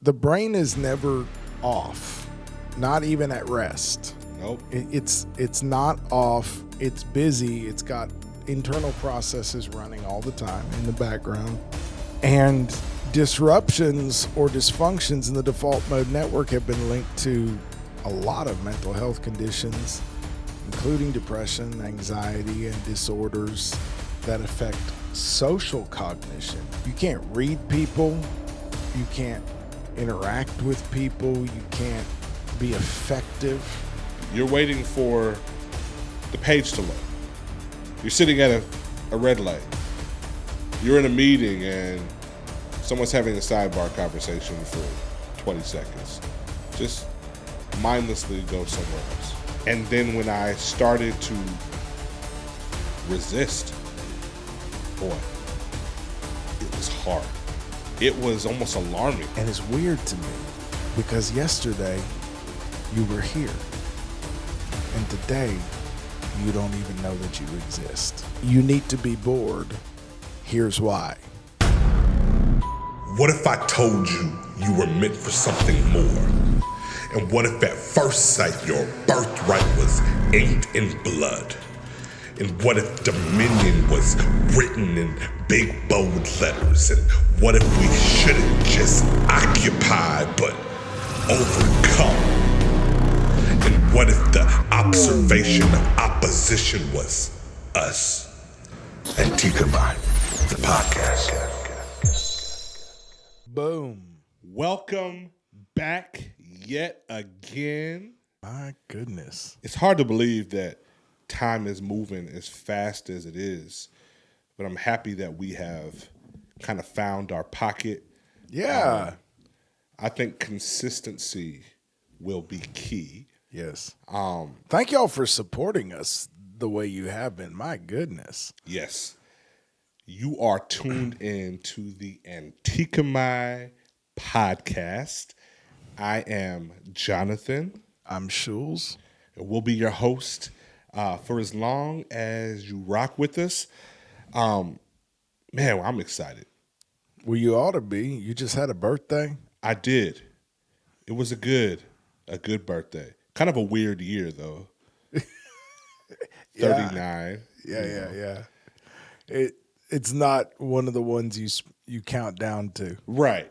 The brain is never off, not even at rest. Nope. It's not off. It's busy. It's got internal processes running all the time in the background. And disruptions or dysfunctions in the default mode network have been linked to a lot of mental health conditions, including depression, anxiety, and disorders that affect social cognition. You can't read people. You can't interact with people. You can't be effective. You're waiting for the page to load. You're sitting at a red light. You're in a meeting and someone's having a sidebar conversation for 20 seconds. Just mindlessly go somewhere else. And then when I started to resist, boy, it was hard. It was almost alarming. And it's weird to me because yesterday you were here and today you don't even know that you exist. You need to be bored. Here's why. What if I told you you were meant for something more? And what if at first sight your birthright was inked in blood? And what if dominion was written in big bold letters? And what if we shouldn't just occupy but overcome? And what if the observation of opposition was us? Antikemi, the podcast. Boom. Welcome back yet again. My goodness. It's hard to believe that time is moving as fast as it is, but I'm happy that we have kind of found our pocket. Yeah. I think consistency will be key. Yes. Thank y'all for supporting us the way you have been. My goodness. Yes. You are tuned in to the Antikemi podcast. I am Jonathan. I'm Schulz. And we'll be your host for as long as you rock with us. Man, I'm excited. Well, you ought to be. You just had a birthday. I did. It was a good birthday. Kind of a weird year, though. 39. Yeah. It's not one of the ones you count down to. Right.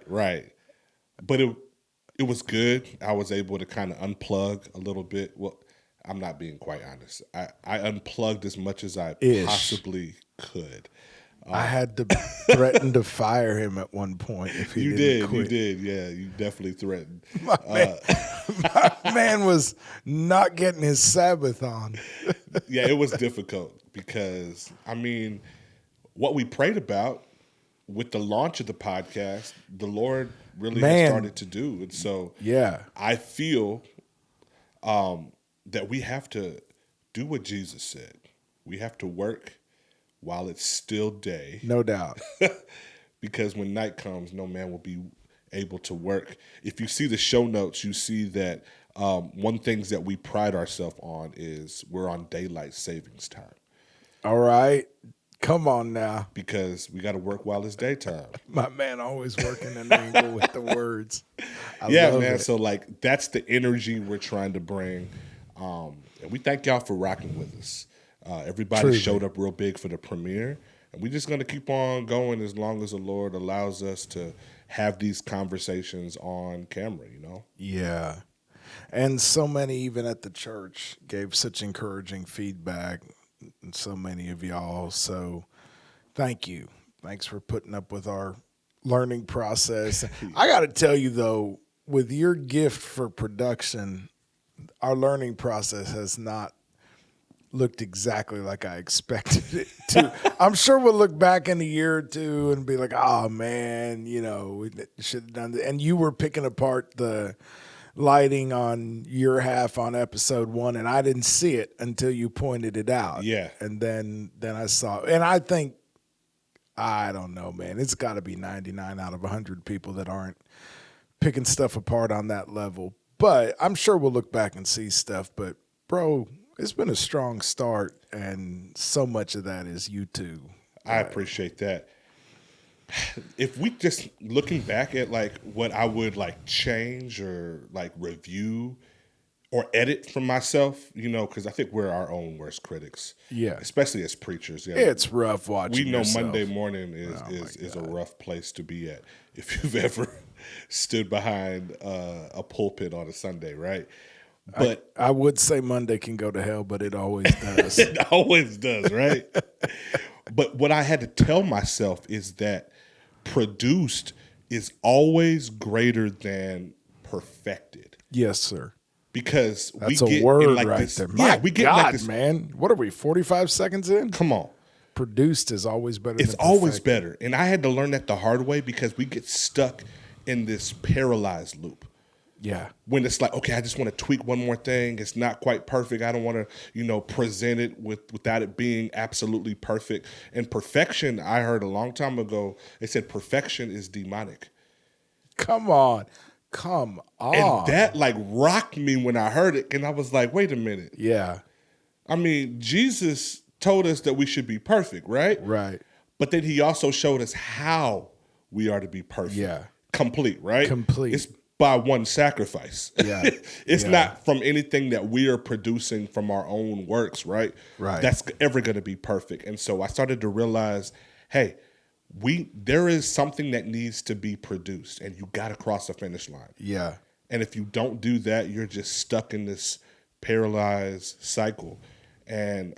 But it was good. I was able to kind of unplug a little bit. Well, I'm not being quite honest. I unplugged as much as I possibly could. I had to threaten to fire him at one point if he didn't quit. You did. Yeah, you definitely threatened. My man was not getting his Sabbath on. Yeah, it was difficult because, I mean, what we prayed about with the launch of the podcast, the Lord really has started to do. And so I feel that we have to do what Jesus said. We have to work while it's still day. No doubt. Because when night comes, no man will be able to work. If you see the show notes, you see that one things that we pride ourselves on is we're on daylight savings time. All right. Come on now. Because we got to work while it's daytime. My man always working an angle with the words. I love it. So like that's the energy we're trying to bring. And we thank y'all for rocking with us. Everybody showed up real big for the premiere. And we're just going to keep on going as long as the Lord allows us to have these conversations on camera, you know? Yeah. And so many, even at the church, gave such encouraging feedback. And so many of y'all. So thank you. Thanks for putting up with our learning process. I got to tell you, though, with your gift for production, our learning process has not looked exactly like I expected it to. I'm sure we'll look back in a year or two and be like, oh, man, we should have done that. And you were picking apart the lighting on your half on episode 1, and I didn't see it until you pointed it out. Yeah. And then I saw it. And I think, I don't know, man, it's got to be 99 out of 100 people that aren't picking stuff apart on that level. But I'm sure we'll look back and see stuff. But, bro, it's been a strong start, and so much of that is you too. I appreciate that. if we just looking back at like what I would like change or like review or edit from myself, you know, because I think we're our own worst critics. Yeah. Especially as preachers. Yeah. It's rough watching We know yourself. Monday morning is a rough place to be at if you've ever stood behind a pulpit on a Sunday, right? But I would say Monday can go to hell, but it always does. It always does, right? But what I had to tell myself is that produced is always greater than perfected. Yes, sir. Because that's we a get word like right this, there. Yeah, My we get God, like this. Man, what are we? 45 seconds in? Come on. Produced is always better. It's always better, and I had to learn that the hard way because we get stuck in this paralyzed loop. Yeah. When it's like, okay, I just want to tweak one more thing. It's not quite perfect. I don't want to, you know, present it without it being absolutely perfect. And perfection, I heard a long time ago, they said perfection is demonic. Come on. Come on. And that like rocked me when I heard it. And I was like, wait a minute. Yeah. I mean, Jesus told us that we should be perfect, right? Right. But then he also showed us how we are to be perfect. Yeah. Complete, right? Complete. It's by one sacrifice. Yeah. It's not from anything that we are producing from our own works, right? Right. That's ever going to be perfect. And so I started to realize, hey, there is something that needs to be produced, and you got to cross the finish line. Yeah. And if you don't do that, you're just stuck in this paralyzed cycle. And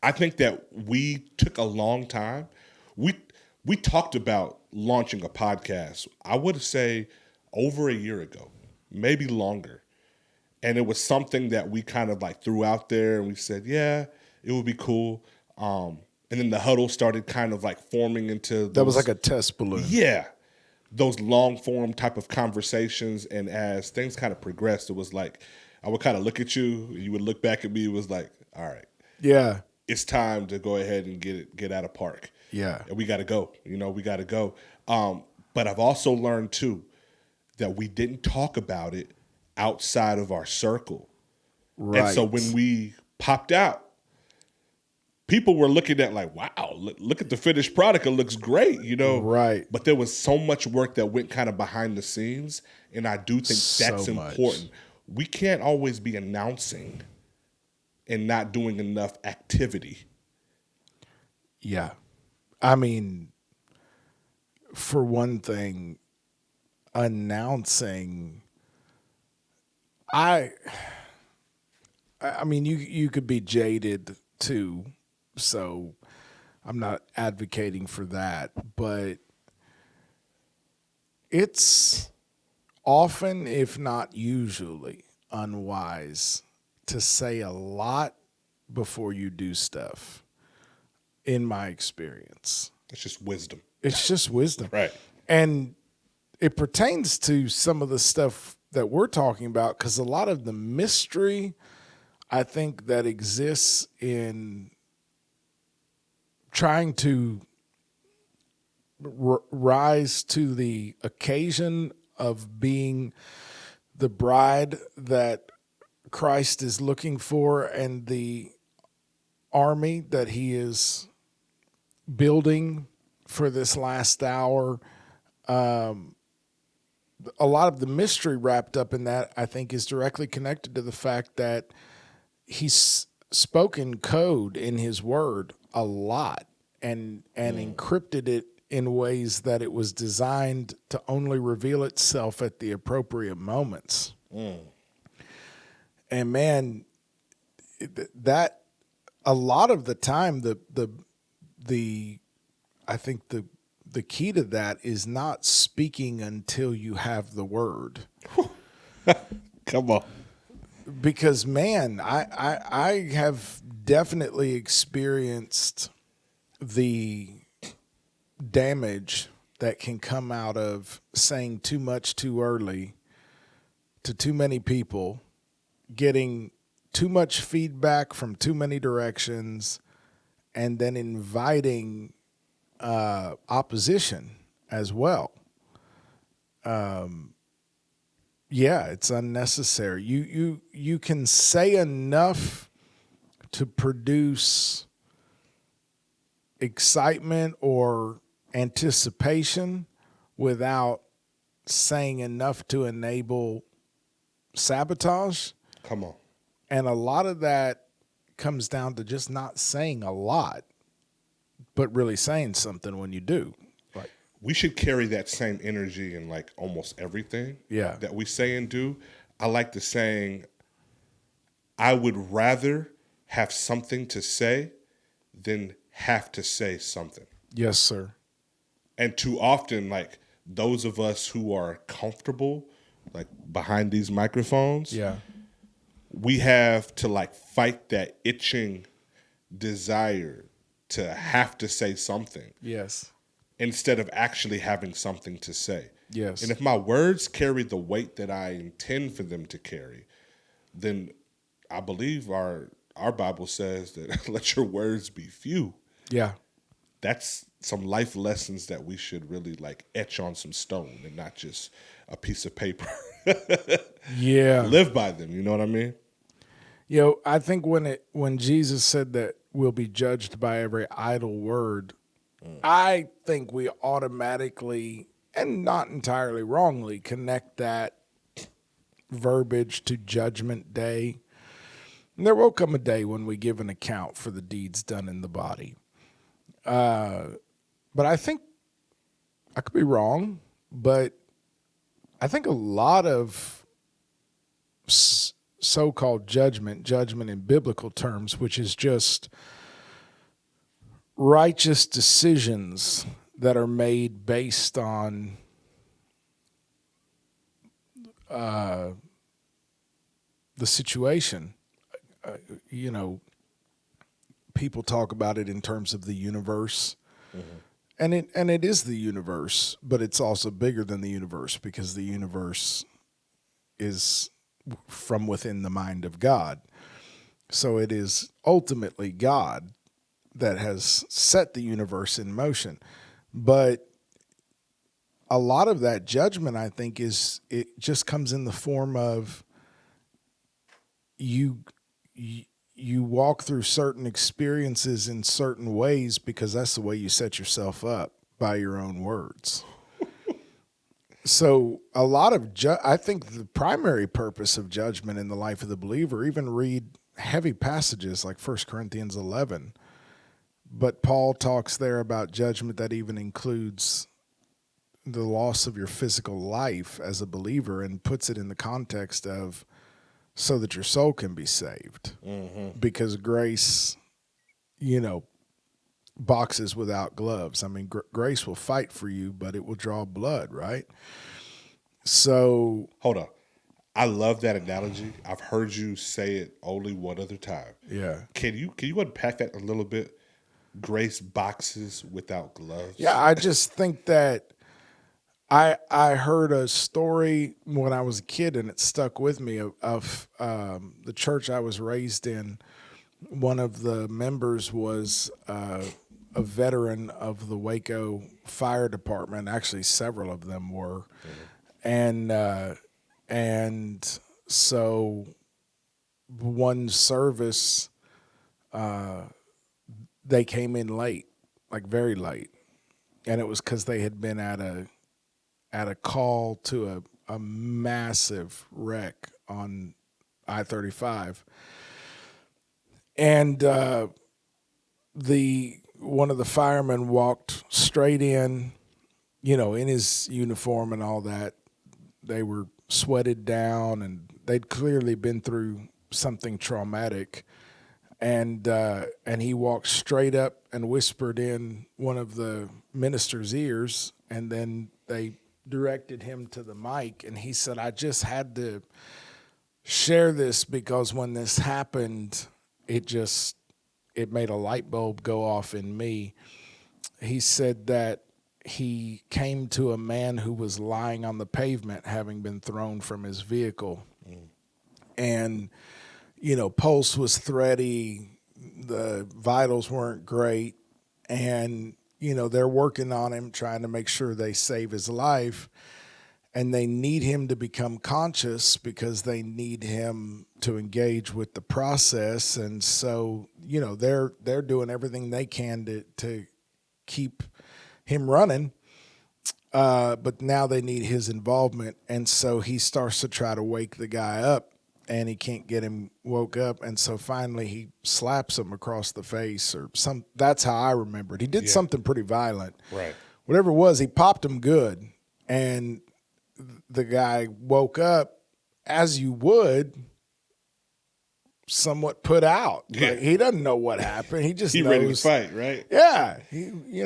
I think that we took a long time. We talked about launching a podcast, I would say over a year ago, maybe longer. And it was something that we kind of like threw out there, and we said, yeah, it would be cool. And then the huddle started kind of like forming into that was like a test balloon. Yeah. Those long form type of conversations. And as things kind of progressed, it was like, I would kind of look at you, you would look back at me. It was like, all right. Yeah. It's time to go ahead and get out of park. Yeah. And we got to go, we got to go. But I've also learned too, that we didn't talk about it outside of our circle. Right. And so when we popped out, people were looking at like, wow, look at the finished product. It looks great, Right. But there was so much work that went kind of behind the scenes. And I do think that's important. We can't always be announcing and not doing enough activity. Yeah. I mean, for one thing, announcing, I mean, you could be jaded too, so I'm not advocating for that, but it's often, if not usually, unwise to say a lot before you do stuff, in my experience. It's just wisdom. It's just wisdom. Right. And it pertains to some of the stuff that we're talking about, because a lot of the mystery, I think, that exists in trying to rise to the occasion of being the bride that Christ is looking for and the army that he is building for this last hour. A lot of the mystery wrapped up in that, I think, is directly connected to the fact that he's spoken code in his word a lot and encrypted it in ways that it was designed to only reveal itself at the appropriate moments. And man, that a lot of the time, I think the key to that is not speaking until you have the word. Come on. Because man, I have definitely experienced the damage that can come out of saying too much too early to too many people, getting too much feedback from too many directions, and then inviting opposition as well. Yeah, it's unnecessary. You can say enough to produce excitement or anticipation without saying enough to enable sabotage. Come on. And a lot of that comes down to just not saying a lot, but really saying something when you do. Like, we should carry that same energy in like almost everything that we say and do. I like the saying, I would rather have something to say than have to say something. Yes, sir. And too often, like those of us who are comfortable, like behind these microphones, we have to like fight that itching desire to have to say something. Yes. Instead of actually having something to say. Yes. And if my words carry the weight that I intend for them to carry, then I believe our Bible says that let your words be few. Yeah. That's some life lessons that we should really like etch on some stone and not just a piece of paper. Yeah. Live by them, you know what I mean? I think when Jesus said that we'll be judged by every idle word, I think we automatically, and not entirely wrongly, connect that verbiage to Judgment Day. And there will come a day when we give an account for the deeds done in the body. But I think, I could be wrong, but I think a lot of so-called judgment in biblical terms, which is just righteous decisions that are made based on the situation. People talk about it in terms of the universe, and it is the universe, but it's also bigger than the universe because the universe is from within the mind of God. So it is ultimately God that has set the universe in motion. But a lot of that judgment, I think, it just comes in the form of you walk through certain experiences in certain ways because that's the way you set yourself up by your own words. So a lot of I think the primary purpose of judgment in the life of the believer, even read heavy passages like 1 Corinthians 11, but Paul talks there about judgment that even includes the loss of your physical life as a believer and puts it in the context of so that your soul can be saved. Mm-hmm. Because grace, boxes without gloves. I mean, grace will fight for you, but it will draw blood, right? So hold on. I love that analogy. I've heard you say it only one other time. Yeah. Can you unpack that a little bit? Grace boxes without gloves. Yeah, I just think that I heard a story when I was a kid, and it stuck with me of the church I was raised in. One of the members was a veteran of the Waco Fire Department. Actually, several of them were, and so one service, they came in late, like very late, and it was because they had been at a call to a massive wreck on I-35. And one of the firemen walked straight in, in his uniform and all that. They were sweated down, and they'd clearly been through something traumatic. And he walked straight up and whispered in one of the minister's ears, and then they directed him to the mic, and he said, I just had to share this because when this happened, it made a light bulb go off in me. He said that he came to a man who was lying on the pavement having been thrown from his vehicle. And, pulse was thready, the vitals weren't great, and, they're working on him, trying to make sure they save his life. and they need him to become conscious because they need him to engage with the process. And so, they're doing everything they can to keep him running. But now they need his involvement. And so he starts to try to wake the guy up, and he can't get him woke up. And so finally he slaps him across the face or some. That's how I remember it. He did something pretty violent. Right. Whatever it was, he popped him good. And the guy woke up, as you would, somewhat put out. Yeah. Like, he doesn't know what happened. He just knows. Ready to fight, right? Yeah.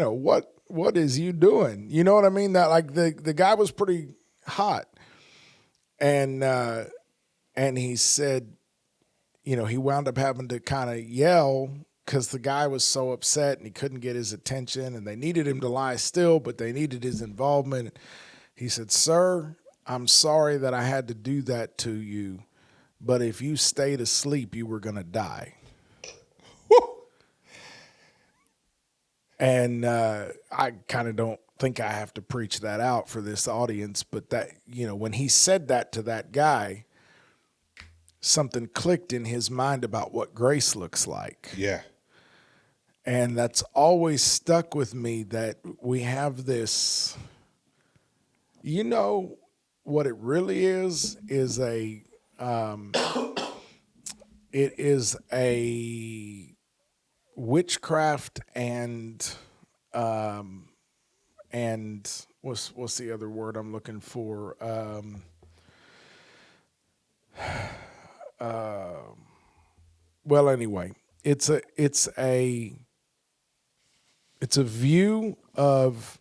What is you doing? You know what I mean? That, like, the guy was pretty hot. And he said, he wound up having to kind of yell because the guy was so upset and he couldn't get his attention, and they needed him to lie still, but they needed his involvement. He said, "Sir, I'm sorry that I had to do that to you, but if you stayed asleep, you were going to die." And I kind of don't think I have to preach that out for this audience, but that, when he said that to that guy, something clicked in his mind about what grace looks like. Yeah. And that's always stuck with me, that we have this, what it really is it is a witchcraft and what's the other word I'm looking for? Well, anyway, it's a view of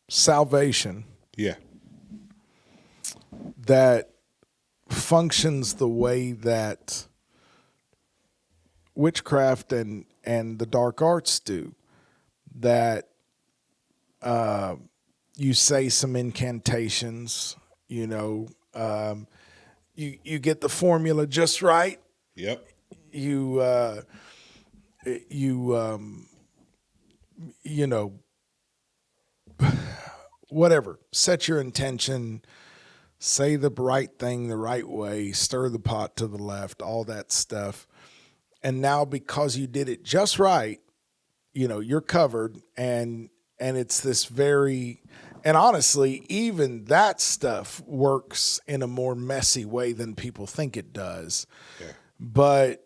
salvation. Yeah. That functions the way that witchcraft and the dark arts do. That you say some incantations, you get the formula just right. Yep. Whatever, set your intention, say the right thing the right way, stir the pot to the left, all that stuff. And now, because you did it just right, you're covered. And it's this and honestly, even that stuff works in a more messy way than people think it does. Yeah. But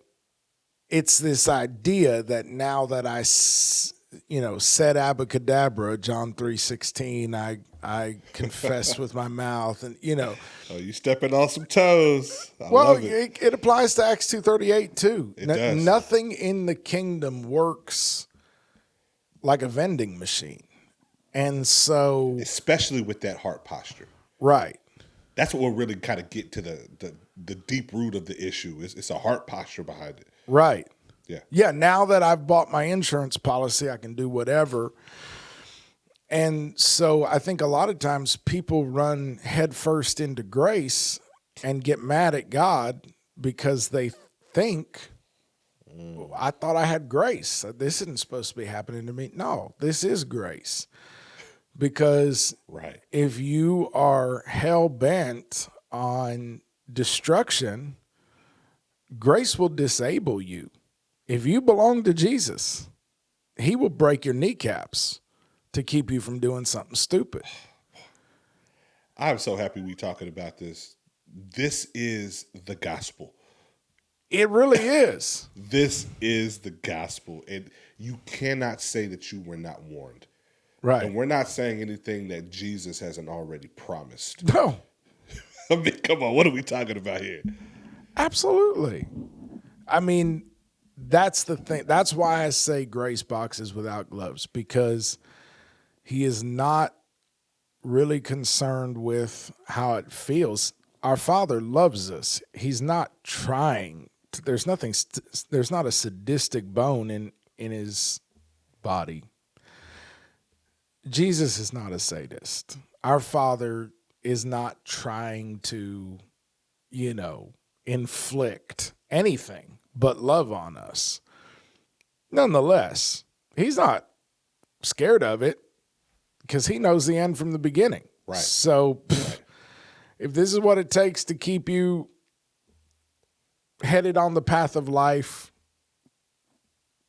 it's this idea that now that I said abracadabra, John 3:16, I confess with my mouth, and Oh, you stepping on some toes. I love it. It applies to Acts 2:38 too. It does. Nothing in the kingdom works like a vending machine. And so, especially with that heart posture. Right. That's what we'll really kind of get to the deep root of the issue. It's a heart posture behind it. Right. Yeah. Yeah. Now that I've bought my insurance policy, I can do whatever. And so I think a lot of times people run headfirst into grace and get mad at God because they think, I thought I had grace. This isn't supposed to be happening to me. No, this is grace. Because if you are hell-bent on destruction, grace will disable you. If you belong to Jesus, he will break your kneecaps to keep you from doing something stupid. I'm so happy we're talking about this. This is the gospel. It really is. This is the gospel. And you cannot say that you were not warned. Right. And we're not saying anything that Jesus hasn't already promised. No. I mean, come on, what are we talking about here? Absolutely. I mean, that's the thing. That's why I say grace boxes without gloves, because he is not really concerned with how it feels. Our Father loves us. He's not trying. There's not a sadistic bone in his body. Jesus is not a sadist. Our Father is not trying to, inflict anything but love on us. Nonetheless, he's not scared of it because he knows the end from the beginning. Right. So if this is what it takes to keep you headed on the path of life,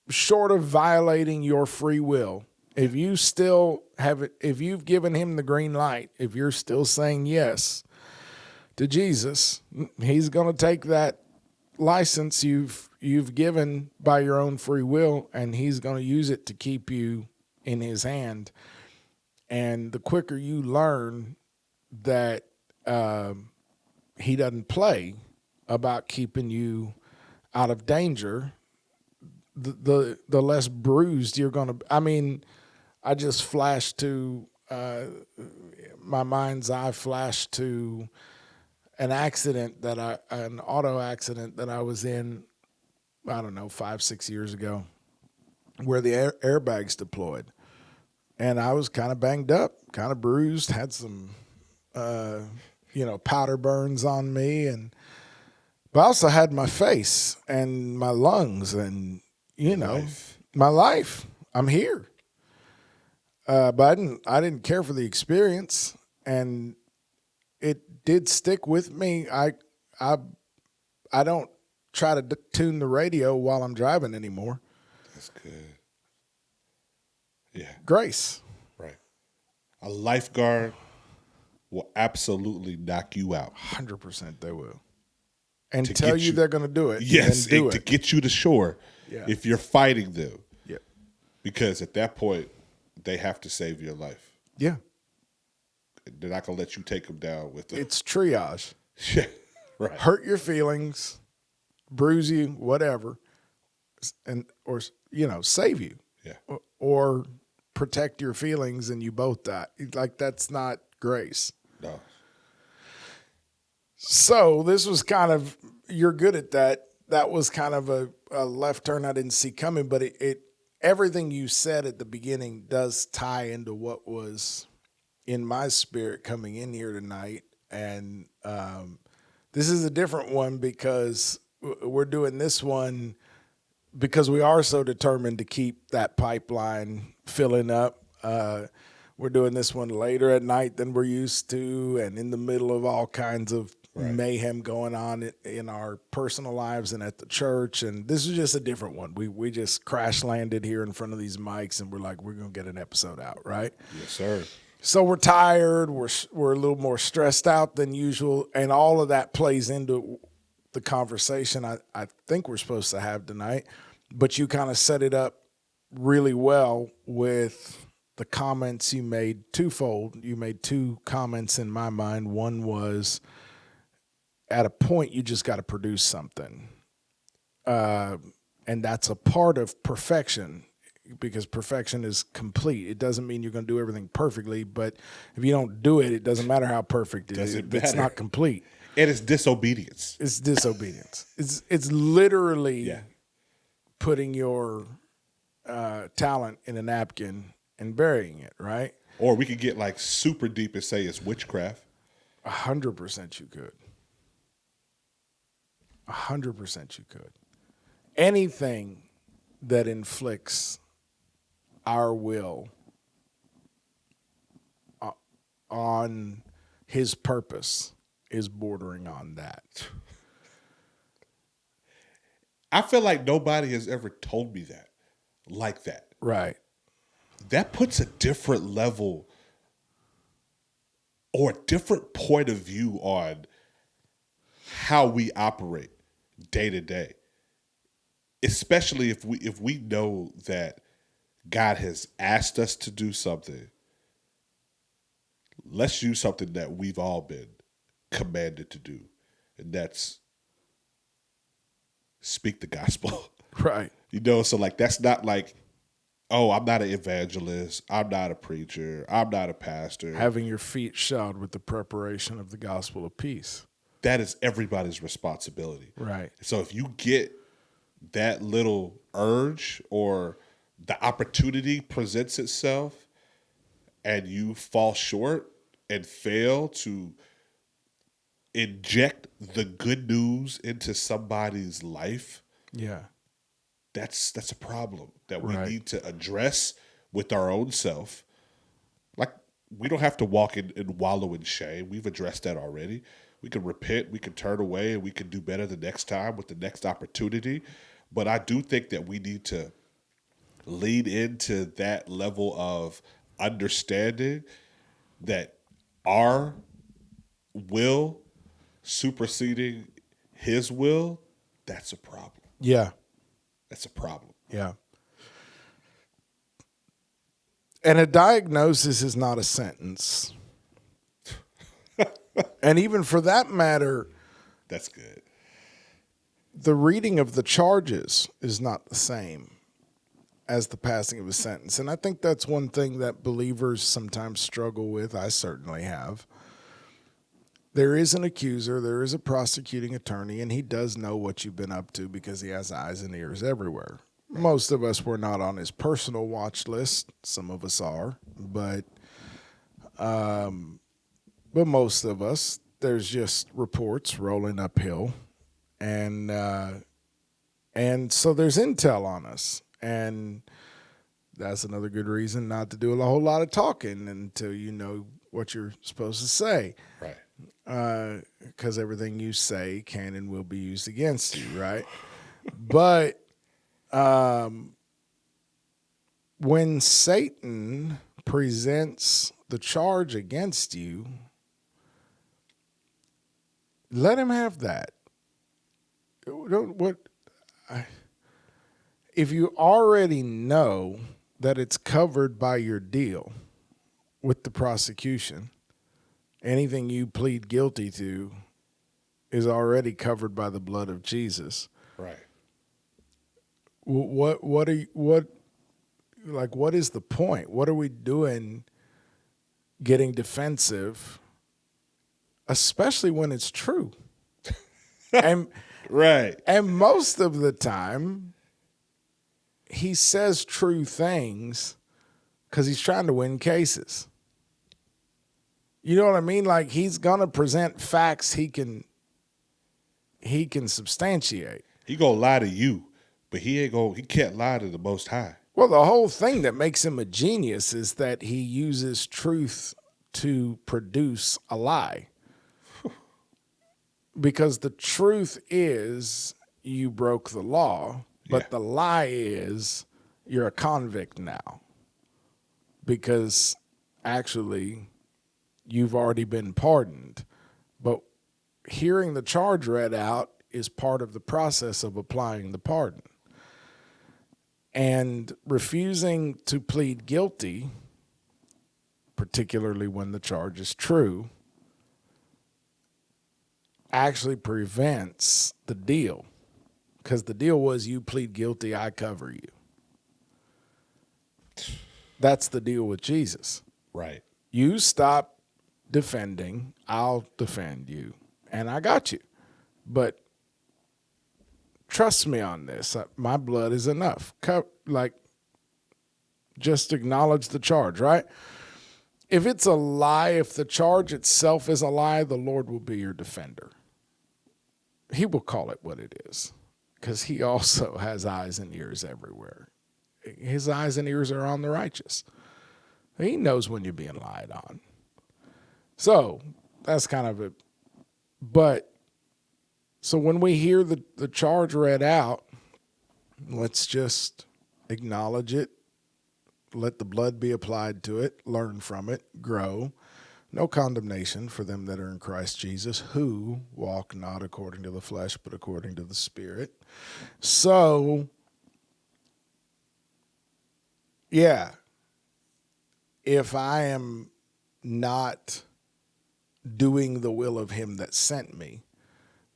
short of violating your free will, if you still have it, if you've given him the green light, if you're still saying yes to Jesus, he's going to take that license you've given by your own free will, and he's going to use it to keep you in his hand. And the quicker you learn that he doesn't play about keeping you out of danger, the less bruised you're going to. I mean, I just flashed to my mind's eye flashed to an auto accident that I was in, I don't know, 5-6 years ago, where the airbags deployed. And I was kind of banged up, kind of bruised, had some, powder burns on me. But I also had my face and my lungs and, my life. I'm here. But I didn't care for the experience, and it did stick with me. I don't try to tune the radio while I'm driving anymore. That's good. Yeah. Grace. Right. A lifeguard will absolutely knock you out. 100% they will. And tell you they're going to do it. Yes, to get you to shore if you're fighting them. Yeah. Because at that point, they have to save your life. Yeah. They're not going to let you take them down with them. It's triage. Yeah. Right. Hurt your feelings, bruise you, whatever, or save you. Yeah. Or protect your feelings and you both die. Like, that's not grace. No. So this was kind of, you're good at that. That was kind of a left turn I didn't see coming, but it everything you said at the beginning does tie into what was in my spirit coming in here tonight. And this is a different one because we're doing this one because we are so determined to keep that pipeline filling up. We're doing this one later at night than we're used to, and in the middle of all kinds of mayhem going on in our personal lives and at the church. And this is just a different one. We just crash landed here in front of these mics, and we're like, we're going to get an episode out, right? Yes, sir. So we're tired. We're a little more stressed out than usual, and all of that plays into the conversation I think we're supposed to have tonight. But you kind of set it up really well with the comments you made twofold. You made two comments in my mind. One was, at a point, you just got to produce something. And that's a part of perfection, because perfection is complete. It doesn't mean you're going to do everything perfectly, but if you don't do it, it doesn't matter how perfect it is. It's not complete. And it's disobedience. It's disobedience. It's literally putting your talent in a napkin and burying it, right? Or we could get like super deep and say it's witchcraft. 100% you could. 100% you could. Anything that inflicts our will on his purpose is bordering on that. I feel like nobody has ever told me that, like that. Right. That puts a different level or a different point of view on how we operate day to day. Especially if we know that God has asked us to do something. Let's use something that we've all been commanded to do, and that's speak the gospel. Right. So like that's not like, oh, I'm not an evangelist, I'm not a preacher, I'm not a pastor. Having your feet shod with the preparation of the gospel of peace. That is everybody's responsibility. Right. So if you get that little urge or the opportunity presents itself and you fall short and fail to inject the good news into somebody's life, that's a problem that we need to address with our own self. Like we don't have to walk in and wallow in shame. We've addressed that already. We can repent, we can turn away, and we can do better the next time with the next opportunity. But I do think that we need to lead into that level of understanding that our will superseding his will, that's a problem. Yeah. That's a problem. Yeah. And a diagnosis is not a sentence. And even for that matter, that's good. The reading of the charges is not the same as the passing of a sentence. And I think that's one thing that believers sometimes struggle with. I certainly have. There is an accuser, there is a prosecuting attorney, and he does know what you've been up to because he has eyes and ears everywhere. Most of us were not on his personal watch list. Some of us are, but most of us, there's just reports rolling uphill, and so there's intel on us, and that's another good reason not to do a whole lot of talking until you know what you're supposed to say, right? Because everything you say can and will be used against you, right? But when Satan presents the charge against you, let him have that. If you already know that it's covered by your deal with the prosecution, anything you plead guilty to is already covered by the blood of Jesus. Right. What is the point? What are we doing getting defensive, especially when it's true? And right. And most of the time, he says true things because he's trying to win cases. You know what I mean? Like, he's gonna present facts he can substantiate. He gonna lie to you, but he can't lie to the Most High. Well, the whole thing that makes him a genius is that he uses truth to produce a lie. Because the truth is you broke the law, but the lie is you're a convict now. Because actually you've already been pardoned. But hearing the charge read out is part of the process of applying the pardon. And refusing to plead guilty, particularly when the charge is true, actually prevents the deal. Because the deal was you plead guilty, I cover you. That's the deal with Jesus. Right. You stop defending, I'll defend you. And I got you. But trust me on this. My blood is enough. Just acknowledge the charge, right? If it's a lie, if the charge itself is a lie, the Lord will be your defender. He will call it what it is, because he also has eyes and ears everywhere. His eyes and ears are on the righteous. He knows when you're being lied on. So that's kind of it. But so when we hear the charge read out, let's just acknowledge it. Let the blood be applied to it, learn from it, grow. No condemnation for them that are in Christ Jesus, who walk not according to the flesh, but according to the Spirit. So, yeah, if I am not doing the will of him that sent me,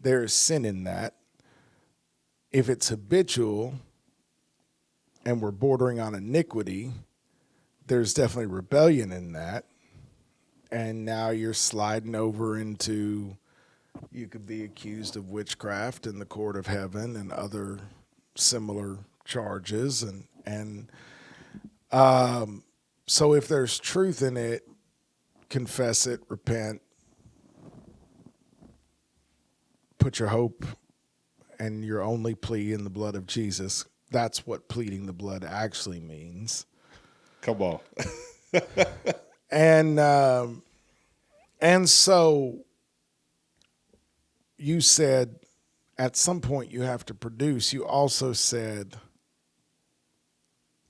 there is sin in that. If it's habitual and we're bordering on iniquity, there's definitely rebellion in that. And now you're sliding over into, you could be accused of witchcraft in the court of heaven and other similar charges. So if there's truth in it, confess it, repent, put your hope and your only plea in the blood of Jesus. That's what pleading the blood actually means. Come on. And so you said at some point you have to produce. You also said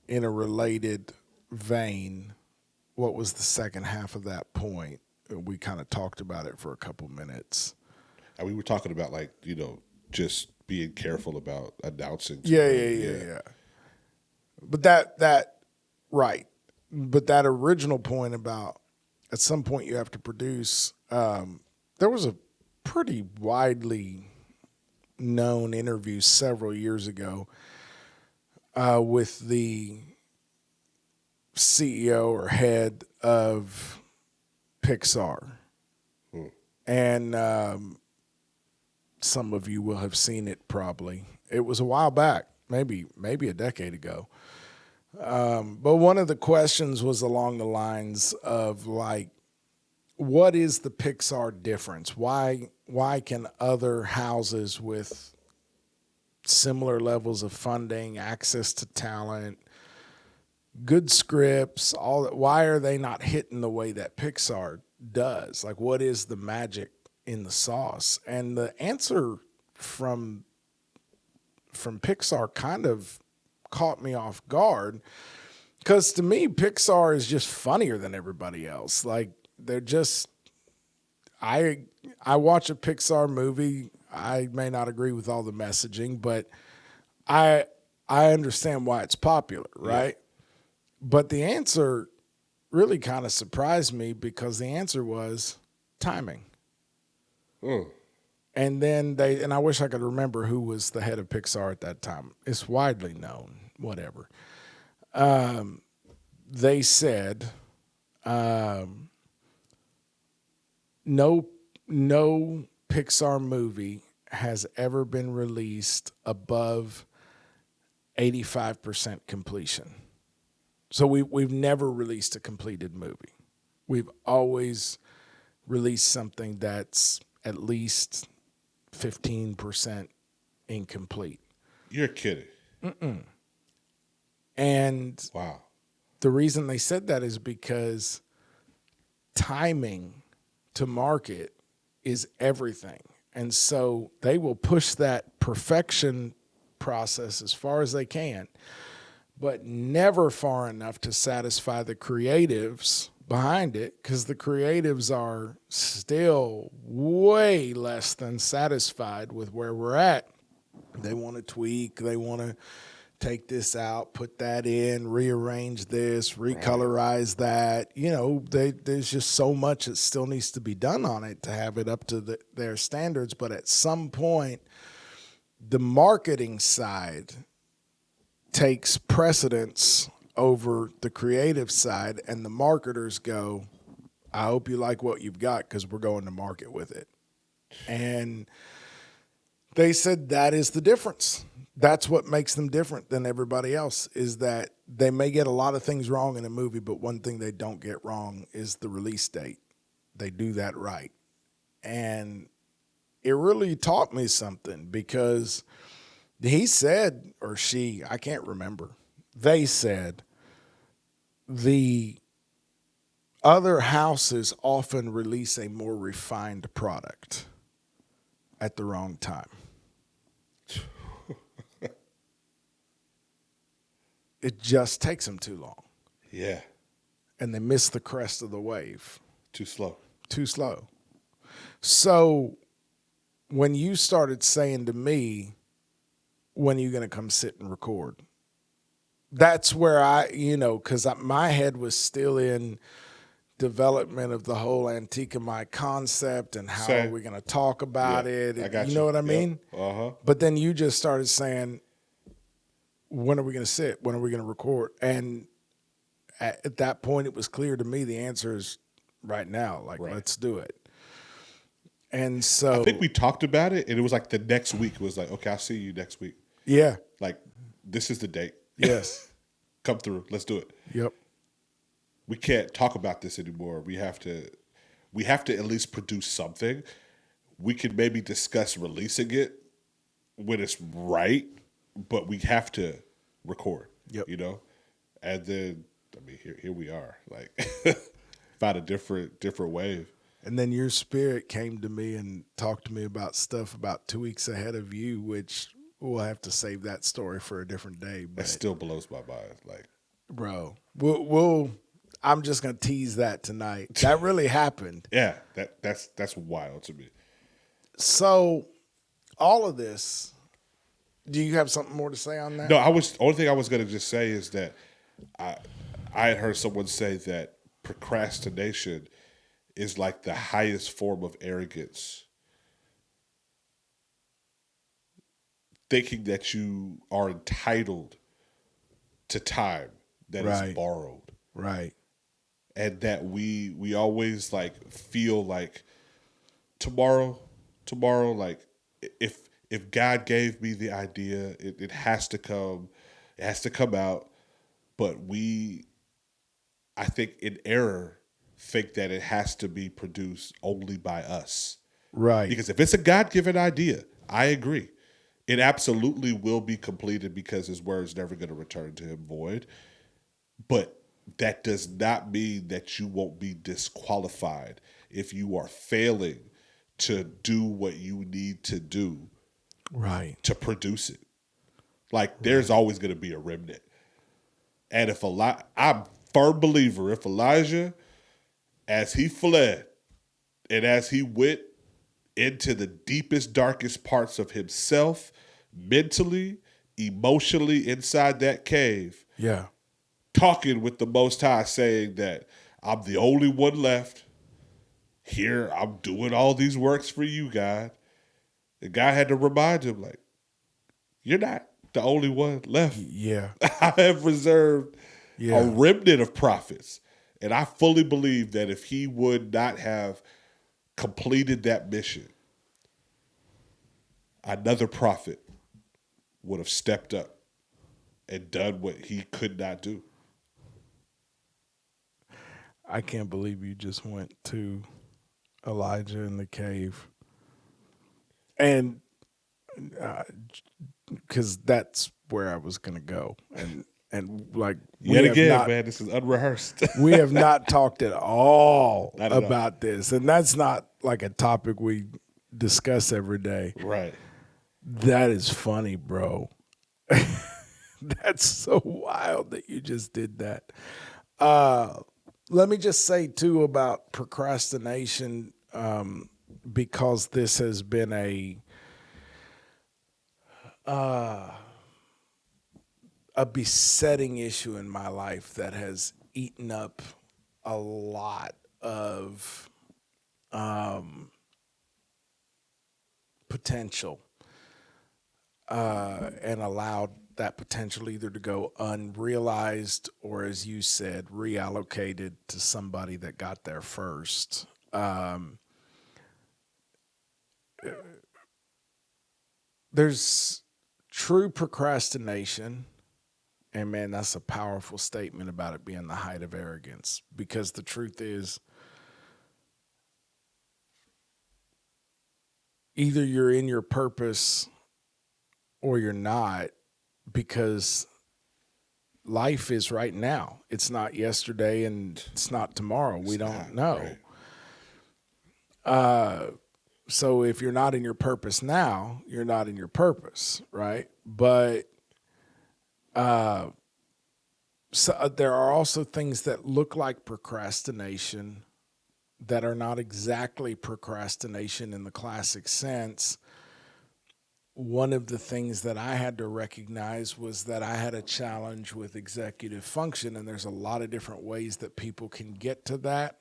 in a related vein, what was the second half of that point? We kind of talked about it for a couple minutes. And we were talking about, like, just being careful about announcing. Yeah. But that right. But that original point about at some point you have to produce, there was a pretty widely known interview several years ago with the CEO or head of Pixar. And some of you will have seen it probably. It was a while back, maybe a decade ago. But one of the questions was along the lines of, like, what is the Pixar difference? Why can other houses with similar levels of funding, access to talent, good scripts, all that, why are they not hitting the way that Pixar does? Like, what is the magic in the sauce? And the answer from Pixar kind of caught me off guard, because to me, Pixar is just funnier than everybody else. Like, they're just, I watch a Pixar movie. I may not agree with all the messaging, but I understand why it's popular, right? Yeah. But the answer really kind of surprised me, because the answer was timing. And then and I wish I could remember who was the head of Pixar at that time. It's widely known, whatever. They said, no Pixar movie has ever been released above 85% completion. So we've never released a completed movie. We've always released something that's at least 15% incomplete. You're kidding. Mm-mm. And wow. The reason they said that is because timing to market is everything. And so they will push that perfection process as far as they can, but never far enough to satisfy the creatives behind it, because the creatives are still way less than satisfied with where we're at. They want to tweak. They want to take this out, put that in, rearrange this, recolorize that. There's just so much that still needs to be done on it to have it up to their standards. But at some point, the marketing side takes precedence over the creative side, and the marketers go, I hope you like what you've got, because we're going to market with it. And they said that is the difference. That's what makes them different than everybody else, is that they may get a lot of things wrong in a movie, but one thing they don't get wrong is the release date. They do that right. And it really taught me something, because he said, or she, I can't remember, they said the other houses often release a more refined product at the wrong time. It just takes them too long. Yeah. And they miss the crest of the wave. Too slow. So when you started saying to me, when are you going to come sit and record? That's where because my head was still in development of the whole Antikemi concept and how are we going to talk about it. And, I got you know what I mean? Uh-huh. But then you just started saying, when are we going to sit? When are we going to record? And at that point, it was clear to me the answer is right now. Let's do it. And so I think we talked about it, and it was like the next week. It was like, okay, I'll see you next week. Yeah. Like, this is the date. Yes. Come through. Let's do it. Yep. We can't talk about this anymore. We have to at least produce something. We could maybe discuss releasing it when it's right, but we have to record. Yep. And then, I mean, here we are. Like, find a different wave. And then your spirit came to me and talked to me about stuff about 2 weeks ahead of you, which we'll have to save that story for a different day. But it still blows my mind. Like, bro, I'm just gonna tease that tonight. That really happened. Yeah, that's wild to me. So, all of this. Do you have something more to say on that? No, only thing I was gonna just say is that I had heard someone say that procrastination is like the highest form of arrogance. Thinking that you are entitled to time that is borrowed. Right. And that we always like feel like tomorrow, like if God gave me the idea, it has to come out. But I think in error, think that it has to be produced only by us. Right. Because if it's a God-given idea, I agree. It absolutely will be completed because his word is never going to return to him void. But that does not mean that you won't be disqualified if you are failing to do what you need to do to produce it. Like, there's always going to be a remnant. And I'm a firm believer, if Elijah, as he fled and as he went into the deepest, darkest parts of himself, mentally, emotionally, inside that cave, talking with the Most High, saying that I'm the only one left. Here, I'm doing all these works for you, God. The guy had to remind him, like, you're not the only one left. Yeah. I have reserved a remnant of prophets. And I fully believe that if he would not have completed that mission, another prophet would have stepped up and done what he could not do. I can't believe you just went to Elijah in the cave. And because that's where I was going to go. And like, yet again, man, this is unrehearsed. We have not talked at all about this. And that's not like a topic we discuss every day. Right. That is funny, bro. That's so wild that you just did that. Let me just say, too, about procrastination, because this has been a besetting issue in my life that has eaten up a lot of potential and allowed that potential either to go unrealized or, as you said, reallocated to somebody that got there first. There's true procrastination, and man, that's a powerful statement about it being the height of arrogance, because the truth is, either you're in your purpose or you're not, because life is right now. It's not yesterday and it's not tomorrow. We don't know. Right. So if you're not in your purpose now, you're not in your purpose, right? But so there are also things that look like procrastination that are not exactly procrastination in the classic sense. One of the things that I had to recognize was that I had a challenge with executive function, and there's a lot of different ways that people can get to that.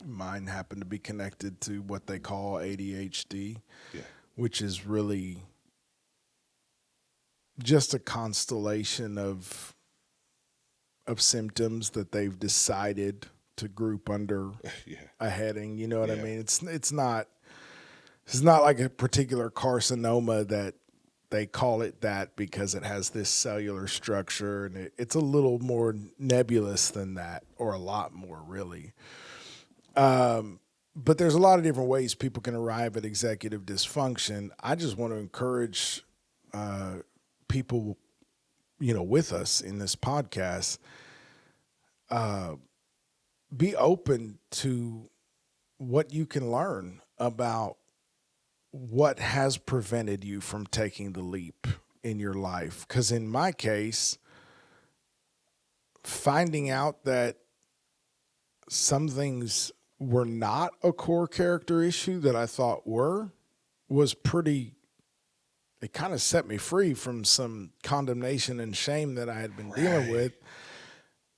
Mine happened to be connected to what they call ADHD, which is really just a constellation of symptoms that they've decided to group under a heading. You know what I mean? It's not like a particular carcinoma that they call it that because it has this cellular structure, and it's a little more nebulous than that, or a lot more, really. But there's a lot of different ways people can arrive at executive dysfunction. I just want to encourage people, with us in this podcast. be open to what you can learn about what has prevented you from taking the leap in your life. Because in my case, finding out that some things were not a core character issue that I thought were was pretty, it kind of set me free from some condemnation and shame that I had been dealing with.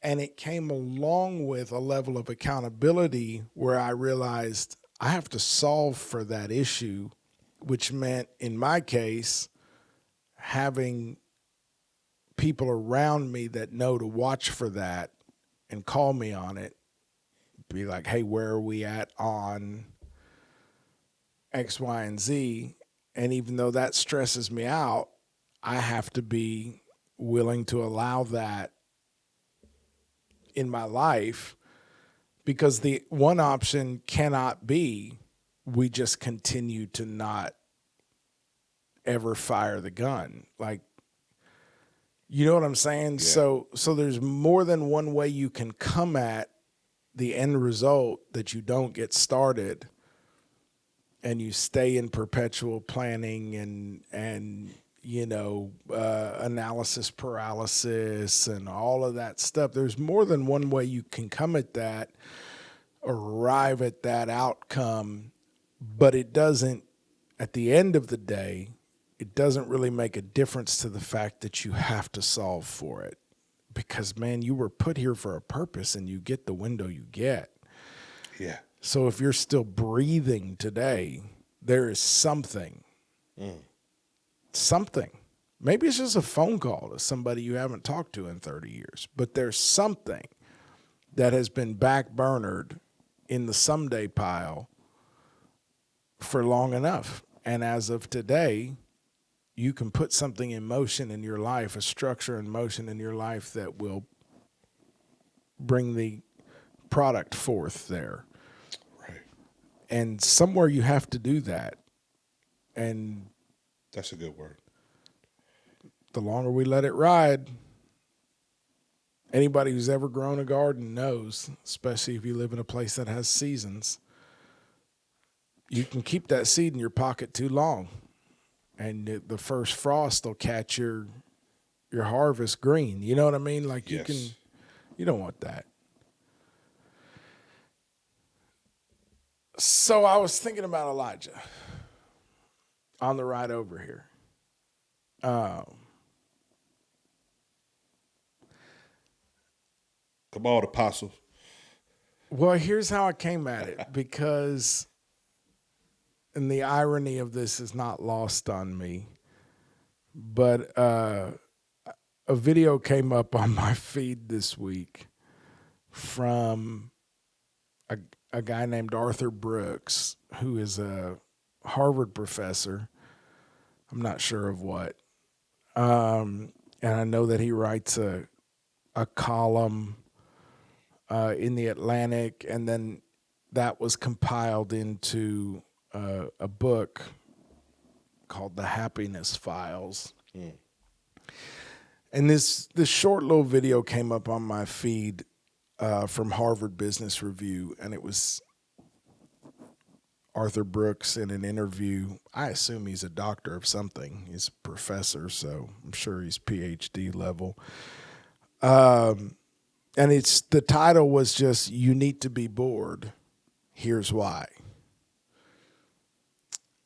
And it came along with a level of accountability where I realized I have to solve for that issue, which meant, in my case, having people around me that know to watch for that and call me on it, be like, hey, where are we at on X, Y, and Z? And even though that stresses me out, I have to be willing to allow that in my life, because the one option cannot be we just continue to not ever fire the gun. Like, you know what I'm saying? Yeah. So there's more than one way you can come at the end result that you don't get started and you stay in perpetual planning and analysis paralysis and all of that stuff. There's more than one way you can come at that, arrive at that outcome, but it doesn't, at the end of the day, it doesn't really make a difference to the fact that you have to solve for it. Because, man, you were put here for a purpose and you get the window you get. Yeah. So if you're still breathing today, there is something. Something. Maybe it's just a phone call to somebody you haven't talked to in 30 years. But there's something that has been backburnered in the someday pile for long enough. And as of today, you can put something in motion in your life, a structure in motion in your life that will bring the product forth there. Right. And somewhere you have to do that. And that's a good word. The longer we let it ride, anybody who's ever grown a garden knows, especially if you live in a place that has seasons, you can keep that seed in your pocket too long. And the first frost will catch your harvest green. You know what I mean? Like, you don't want that. So I was thinking about Elijah on the ride over here. Come on, Apostle. Well, here's how I came at it, because, and the irony of this is not lost on me, but a video came up on my feed this week from a guy named Arthur Brooks, who is a Harvard professor. I'm not sure of what. And I know that he writes a column in the Atlantic, and then that was compiled into a book called The Happiness Files. And this short little video came up on my feed from Harvard Business Review, and it was Arthur Brooks in an interview. I assume he's a doctor of something. He's a professor, so I'm sure he's PhD level. And the title was just, "You Need to Be Bored. Here's Why."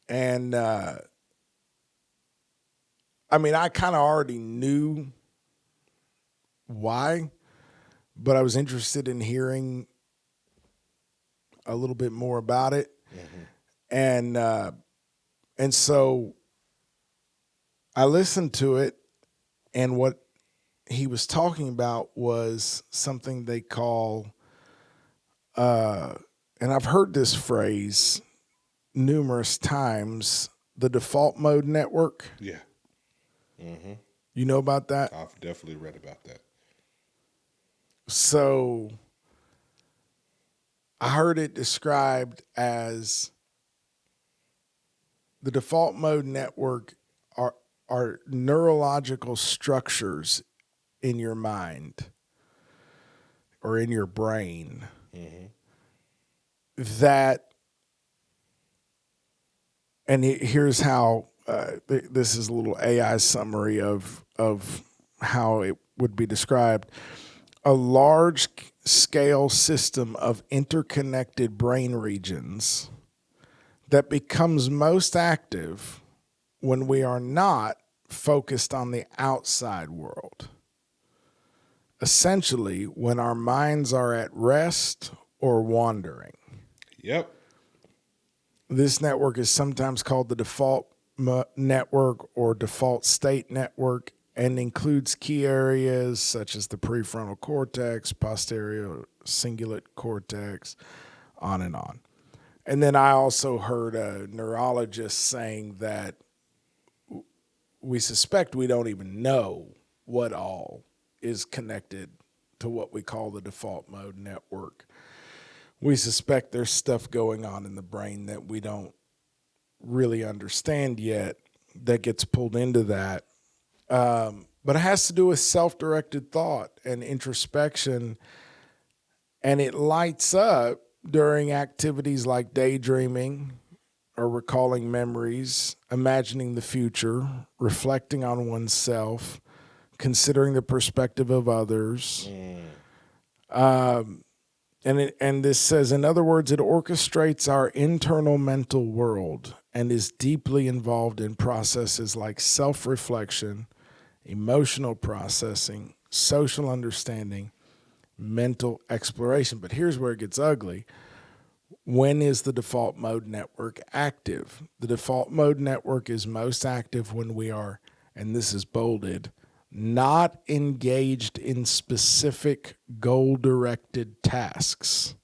And I kind of already knew why, but I was interested in hearing a little bit more about it. Mm-hmm. And so I listened to it, and what he was talking about was something they call, and I've heard this phrase numerous times, the default mode network. Yeah. Mm-hmm. You know about that? I've definitely read about that. So I heard it described as the default mode network are neurological structures in your mind or in your brain that, and here's how, this is a little AI summary of how it would be described. A large scale system of interconnected brain regions that becomes most active when we are not focused on the outside world. Essentially, when our minds are at rest or wandering. Yep. This network is sometimes called the default network or default state network, and includes key areas such as the prefrontal cortex, posterior cingulate cortex, on and on. And then I also heard a neurologist saying that we suspect we don't even know what all is connected to what we call the default mode network. We suspect there's stuff going on in the brain that we don't really understand yet that gets pulled into that. But it has to do with self-directed thought and introspection, and it lights up during activities like daydreaming or recalling memories, imagining the future, reflecting on oneself, considering the perspective of others. And this says, in other words, it orchestrates our internal mental world and is deeply involved in processes like self-reflection, emotional processing, social understanding, mental exploration. But here's where it gets ugly. When is the default mode network active? The default mode network is most active when we are, and this is bolded, not engaged in specific goal-directed tasks.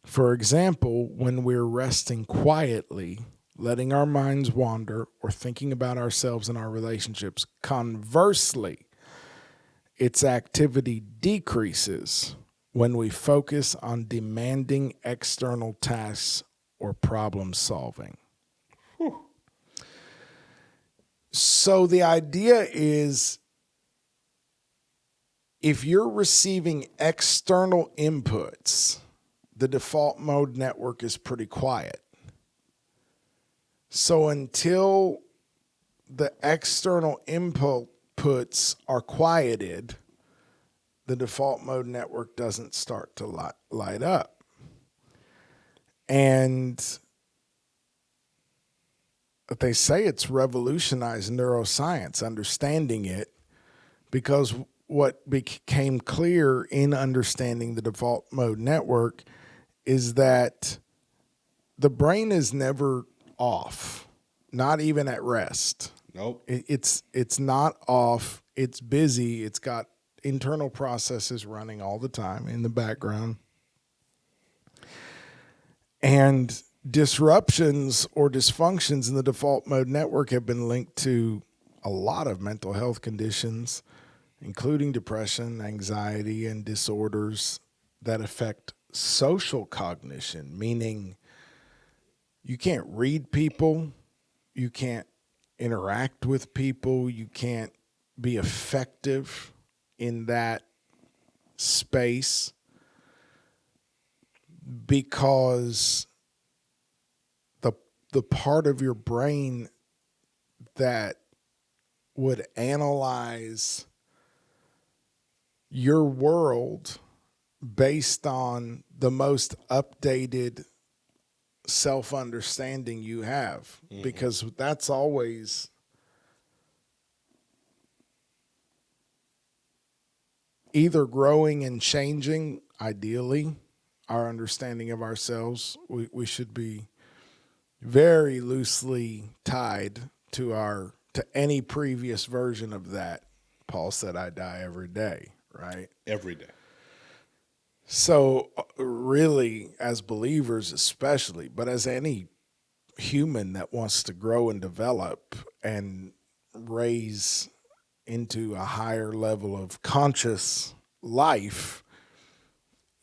For example, when we're resting quietly, letting our minds wander, or thinking about ourselves and our relationships. Conversely, its activity decreases when we focus on demanding external tasks or problem solving. So the idea is, if you're receiving external inputs, the default mode network is pretty quiet. So until the external inputs are quieted, the default mode network doesn't start to light up. And they say it's revolutionized neuroscience, understanding it, because what became clear in understanding the default mode network is that the brain is never off, not even at rest. Nope. It's not off. It's busy. It's got internal processes running all the time in the background. And disruptions or dysfunctions in the default mode network have been linked to a lot of mental health conditions, including depression, anxiety, and disorders that affect social cognition, meaning you can't read people, you can't interact with people, you can't be effective in that space because the part of your brain that would analyze your world based on the most updated self-understanding you have, because that's always either growing and changing. Ideally, our understanding of ourselves, we should be very loosely tied to any previous version of that. Paul said, I die every day, right? Every day. So really, as believers especially, but as any human that wants to grow and develop and raise into a higher level of conscious life,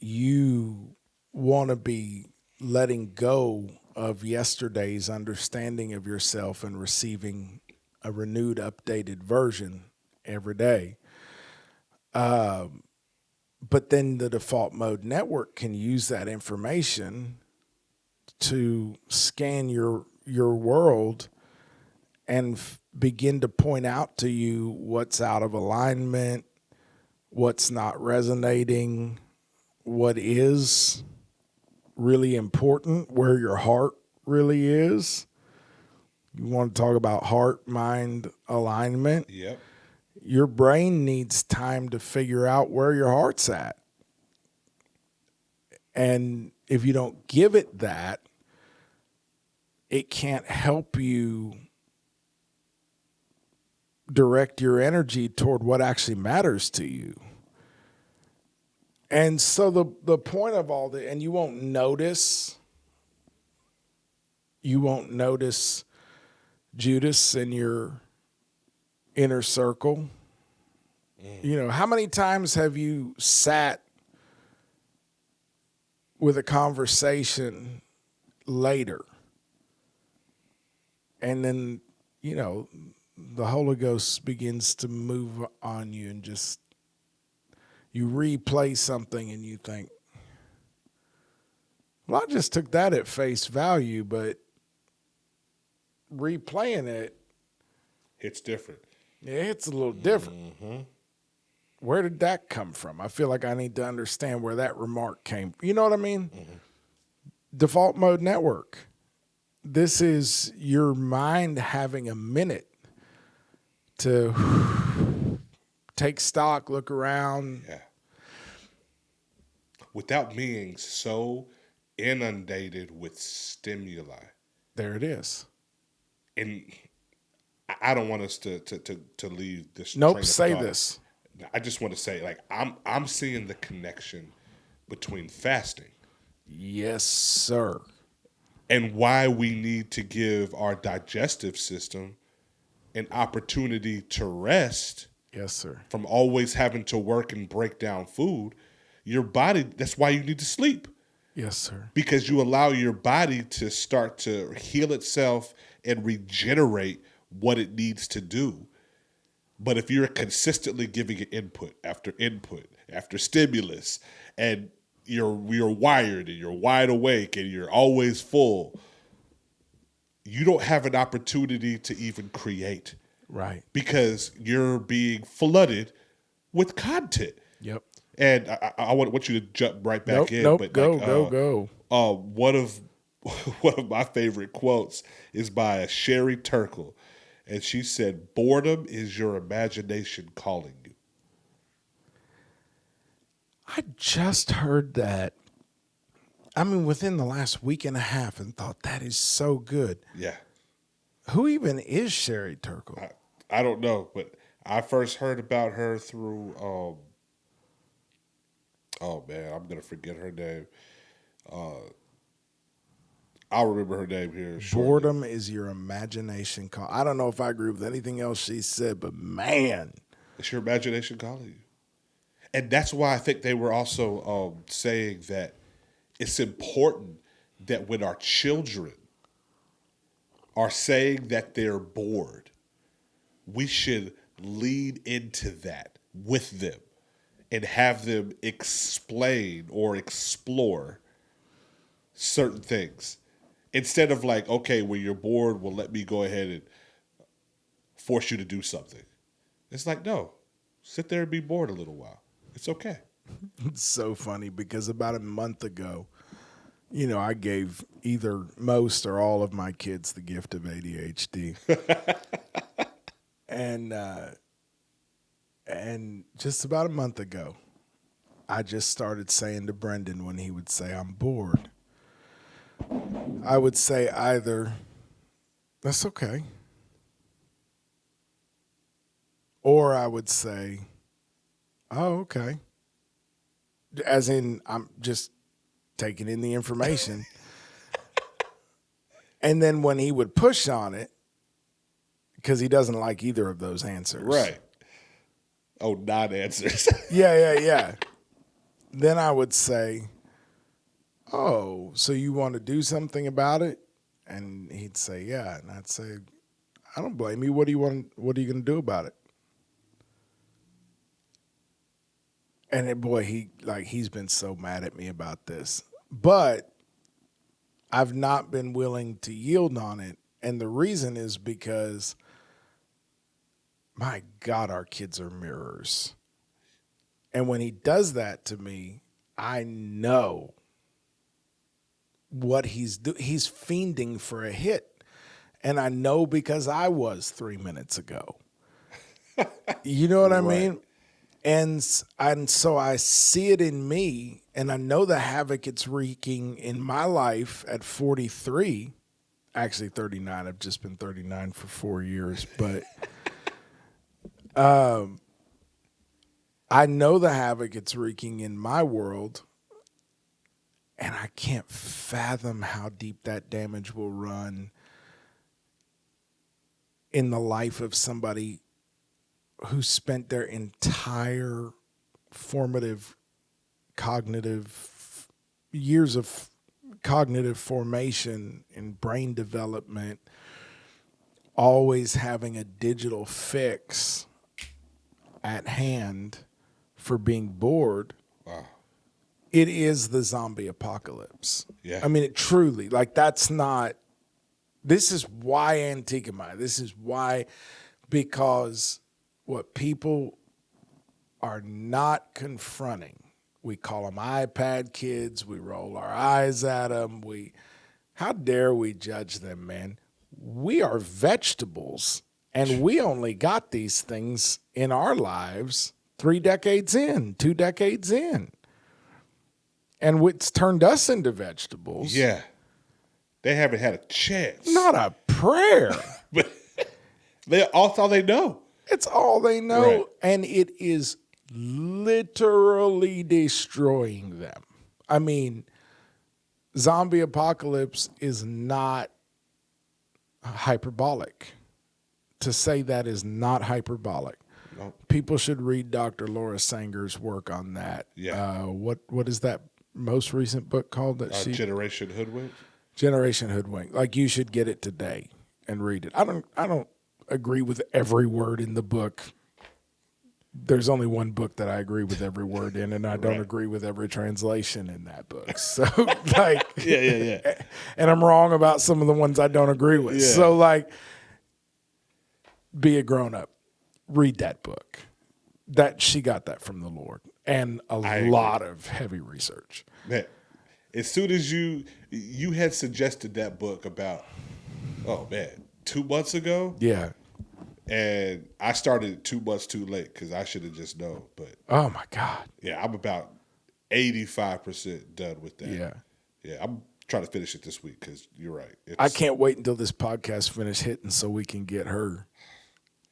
you want to be letting go of yesterday's understanding of yourself and receiving a renewed, updated version every day. But then the default mode network can use that information to scan your world and begin to point out to you what's out of alignment, what's not resonating, what is really important, where your heart really is. You want to talk about heart-mind alignment? Yep. Your brain needs time to figure out where your heart's at. And if you don't give it that, it can't help you direct your energy toward what actually matters to you. And so the point of all that, and you won't notice Judas in your inner circle. You know, how many times have you sat with a conversation later and then, you know, the Holy Ghost begins to move on you and just, you replay something and you think, well, I just took that at face value, but replaying it, it's different. Yeah, it's a little different. Mm-hmm. Where did that come from? I feel like I need to understand where that remark came from. You know what I mean? Mm-hmm. Default mode network. This is your mind having a minute to take stock, look around. Yeah. Without being so inundated with stimuli. There it is. And I don't want us to leave this. Nope, say this. I just want to say, like, I'm seeing the connection between fasting. Yes, sir. And why we need to give our digestive system an opportunity to rest. Yes, sir. From always having to work and break down food. Your body, that's why you need to sleep. Yes, sir. Because you allow your body to start to heal itself and regenerate what it needs to do. But if you're consistently giving it input after stimulus, and you're wired and you're wide awake and you're always full, you don't have an opportunity to even create. Right. Because you're being flooded with content. Yep. And I want you to jump right back in. Nope, but go. One of my favorite quotes is by Sherry Turkle. And she said, "Boredom is your imagination calling you." I just heard that, I mean, within the last week and a half, and thought that is so good. Yeah. Who even is Sherry Turkle? I don't know, but I first heard about her through, oh man, I'm going to forget her name. I'll remember her name here shortly. Boredom is your imagination call. I don't know if I agree with anything else she said, but man. It's your imagination calling you. And that's why I think they were also saying that it's important that when our children are saying that they're bored, we should lean into that with them and have them explain or explore certain things. Instead of like, okay, when you're bored, well, let me go ahead and force you to do something. It's like, no, sit there and be bored a little while. It's okay. It's so funny because about a month ago, you know, I gave either most or all of my kids the gift of ADHD. And just about a month ago, I just started saying to Brendan when he would say, I'm bored, I would say either, that's okay, or I would say, oh, okay. As in, I'm just taking in the information. And then when he would push on it, because he doesn't like either of those answers. Right. Oh, non-answers. Yeah. Then I would say, oh, so you want to do something about it? And he'd say, yeah. And I'd say, I don't blame you. What are you going to do about it? And boy, he's been so mad at me about this. But I've not been willing to yield on it. And the reason is because, my God, our kids are mirrors. And when he does that to me, I know what he's doing. He's fiending for a hit. And I know because I was 3 minutes ago. You know what I mean? And so I see it in me, and I know the havoc it's wreaking in my life at 43, actually 39. I've just been 39 for 4 years, but I know the havoc it's wreaking in my world, and I can't fathom how deep that damage will run in the life of somebody who spent their entire formative cognitive years of cognitive formation and brain development always having a digital fix at hand for being bored. Wow. It is the zombie apocalypse. Yeah. I mean, it truly, this is why Antikemi. This is why, because what people are not confronting, we call them iPad kids, we roll our eyes at them, how dare we judge them, man? We are vegetables, and we only got these things in our lives 3 decades in, 2 decades in. And what's turned us into vegetables. Yeah. They haven't had a chance. Not a prayer. But that's all they know. It's all they know, right. And it is literally destroying them. I mean, zombie apocalypse is not hyperbolic. To say that is not hyperbolic. No. People should read Dr. Laura Sanger's work on that. Yeah. What is that most recent book called? Generation Hoodwinked? Generation Hoodwinked. Like, you should get it today and read it. I don't agree with every word in the book. There's only one book that I agree with every word in, and I don't agree with every translation in that book. So, yeah. And I'm wrong about some of the ones I don't agree with. Yeah. So, be a grown-up. Read that book. She got that from the Lord. And a lot of heavy research. Man, as soon as you had suggested that book about, 2 months ago. Yeah. And I started 2 months too late because I should have just known. But oh my God. Yeah, I'm about 85% done with that. Yeah, I'm trying to finish it this week because you're right. I can't wait until this podcast finish hitting so we can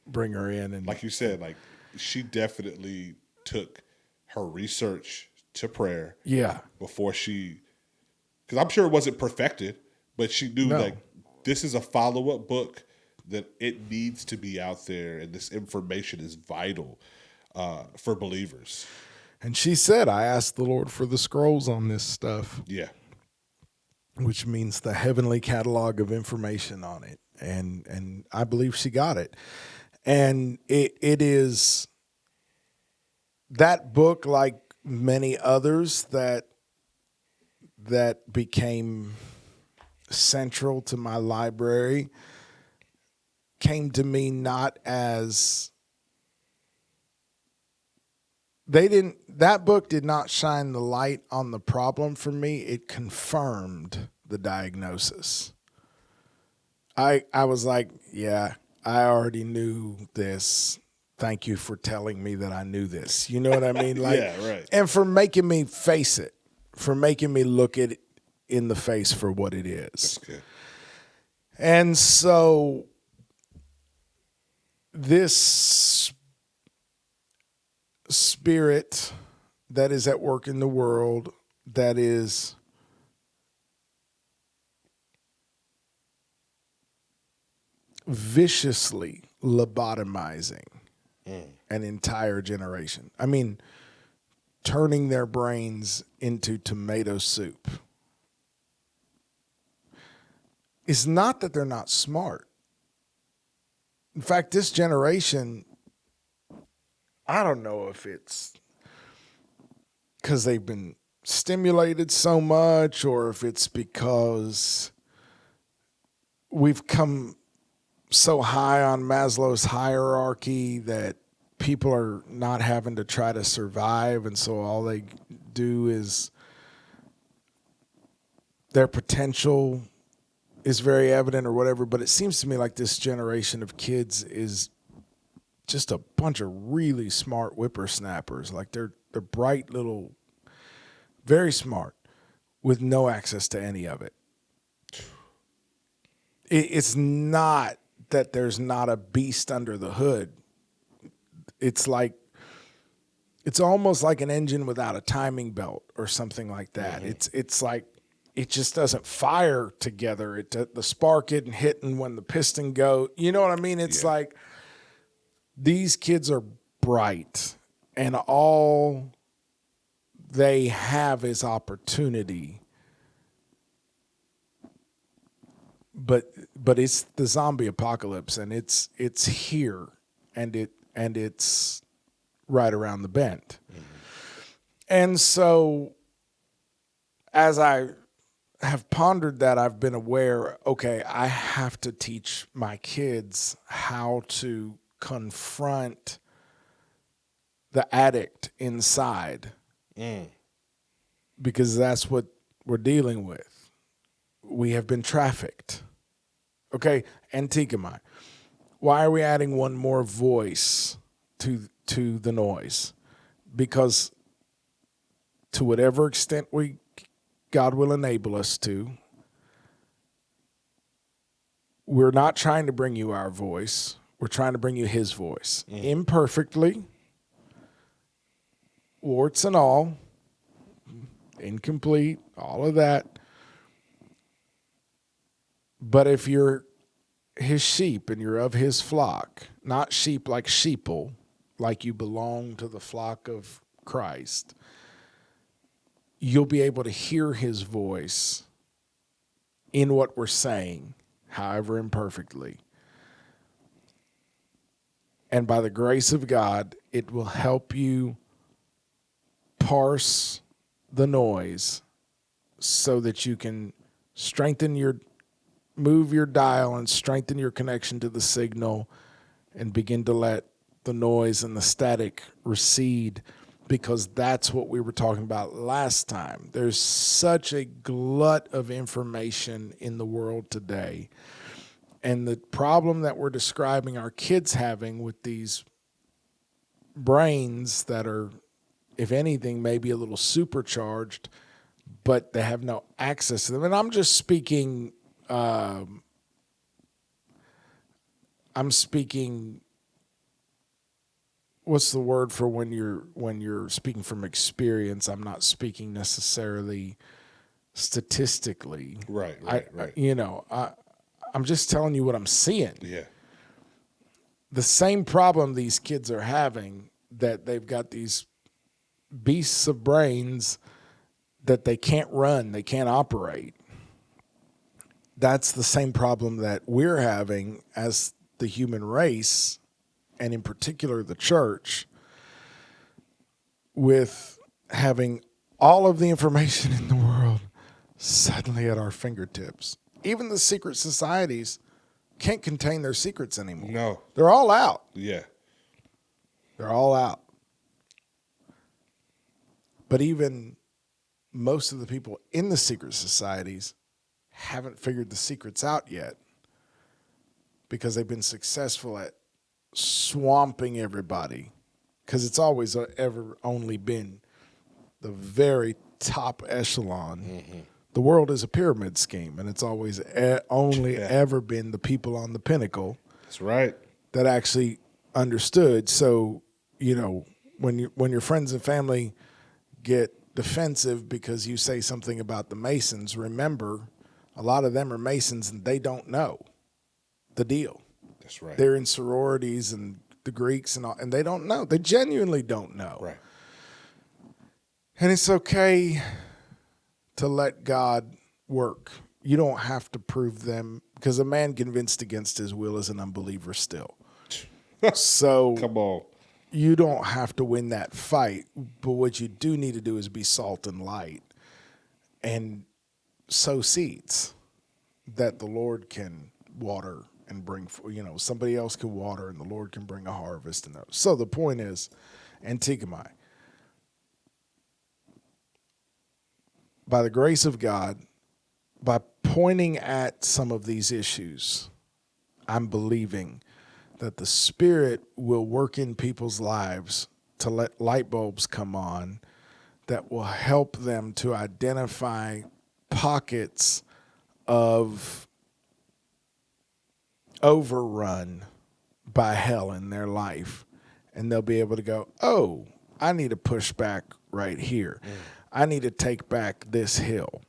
bring her in. And like you said, she definitely took her research to prayer. Yeah. Before because I'm sure it wasn't perfected, but she knew this is a follow-up book that it needs to be out there, and this information is vital for believers. And she said, I asked the Lord for the scrolls on this stuff. Yeah. Which means the heavenly catalog of information on it. And I believe she got it. And it is that book, like many others that became central to my library, came to me not as that book did not shine the light on the problem for me. It confirmed the diagnosis. I was like, yeah, I already knew this. Thank you for telling me that I knew this. You know what I mean? Yeah, right. And for making me face it, for making me look it in the face for what it is. That's good. And so this spirit that is at work in the world, that is viciously lobotomizing an entire generation. I mean, turning their brains into tomato soup. It's not that they're not smart. In fact, this generation, I don't know if it's because they've been stimulated so much, or if it's because we've come so high on Maslow's hierarchy that people are not having to try to survive, and so all they do is their potential is very evident or whatever. But it seems to me like this generation of kids is just a bunch of really smart whippersnappers. Like they're bright little, very smart, with no access to any of it. It's not that there's not a beast under the hood. It's almost like an engine without a timing belt or something like that. Mm-hmm. It's like it just doesn't fire together. The spark isn't hitting when the piston go. You know what I mean? It's like these kids are bright, and all they have is opportunity. But it's the zombie apocalypse, and it's here, and it's right around the bend. Mm-hmm. And so as I have pondered that, I've been aware, okay, I have to teach my kids how to confront the addict inside, because that's what we're dealing with. We have been trafficked. Okay, Antikemi. Why are we adding one more voice to the noise? Because to whatever extent God will enable us to, we're not trying to bring you our voice. We're trying to bring you his voice. Imperfectly, warts and all, incomplete, all of that. But if you're his sheep and you're of his flock, not sheep like sheeple, like you belong to the flock of Christ, you'll be able to hear his voice in what we're saying, however imperfectly. And by the grace of God, it will help you parse the noise so that you can move your dial and strengthen your connection to the signal and begin to let the noise and the static recede, because that's what we were talking about last time. There's such a glut of information in the world today. And the problem that we're describing our kids having with these brains that are, if anything, maybe a little supercharged, but they have no access to them. And I'm just speaking, what's the word for when you're speaking from experience? I'm not speaking necessarily statistically. Right. I'm just telling you what I'm seeing. Yeah. The same problem these kids are having, that they've got these beasts of brains that they can't run, they can't operate. That's the same problem that we're having as the human race, and in particular the church, with having all of the information in the world suddenly at our fingertips. Even the secret societies can't contain their secrets anymore. No. They're all out. Yeah. They're all out. But even most of the people in the secret societies haven't figured the secrets out yet, because they've been successful at swamping everybody, because it's always ever only been the very top echelon. Mm-hmm. The world is a pyramid scheme, and it's always only ever been the people on the pinnacle. That's right. That actually understood. So, when your friends and family get defensive because you say something about the Masons, remember, a lot of them are Masons and they don't know the deal. That's right. They're in sororities and the Greeks and all, and they don't know. They genuinely don't know. Right. And it's okay to let God work. You don't have to prove them, because a man convinced against his will is an unbeliever still. So come on. You don't have to win that fight, but what you do need to do is be salt and light and sow seeds that the Lord can water and bring, somebody else can water and the Lord can bring a harvest in those. So the point is, Antikemi, by the grace of God, by pointing at some of these issues, I'm believing that the Spirit will work in people's lives to let light bulbs come on that will help them to identify pockets of overrun by hell in their life. And they'll be able to go, oh, I need to push back right here. I need to take back this hill.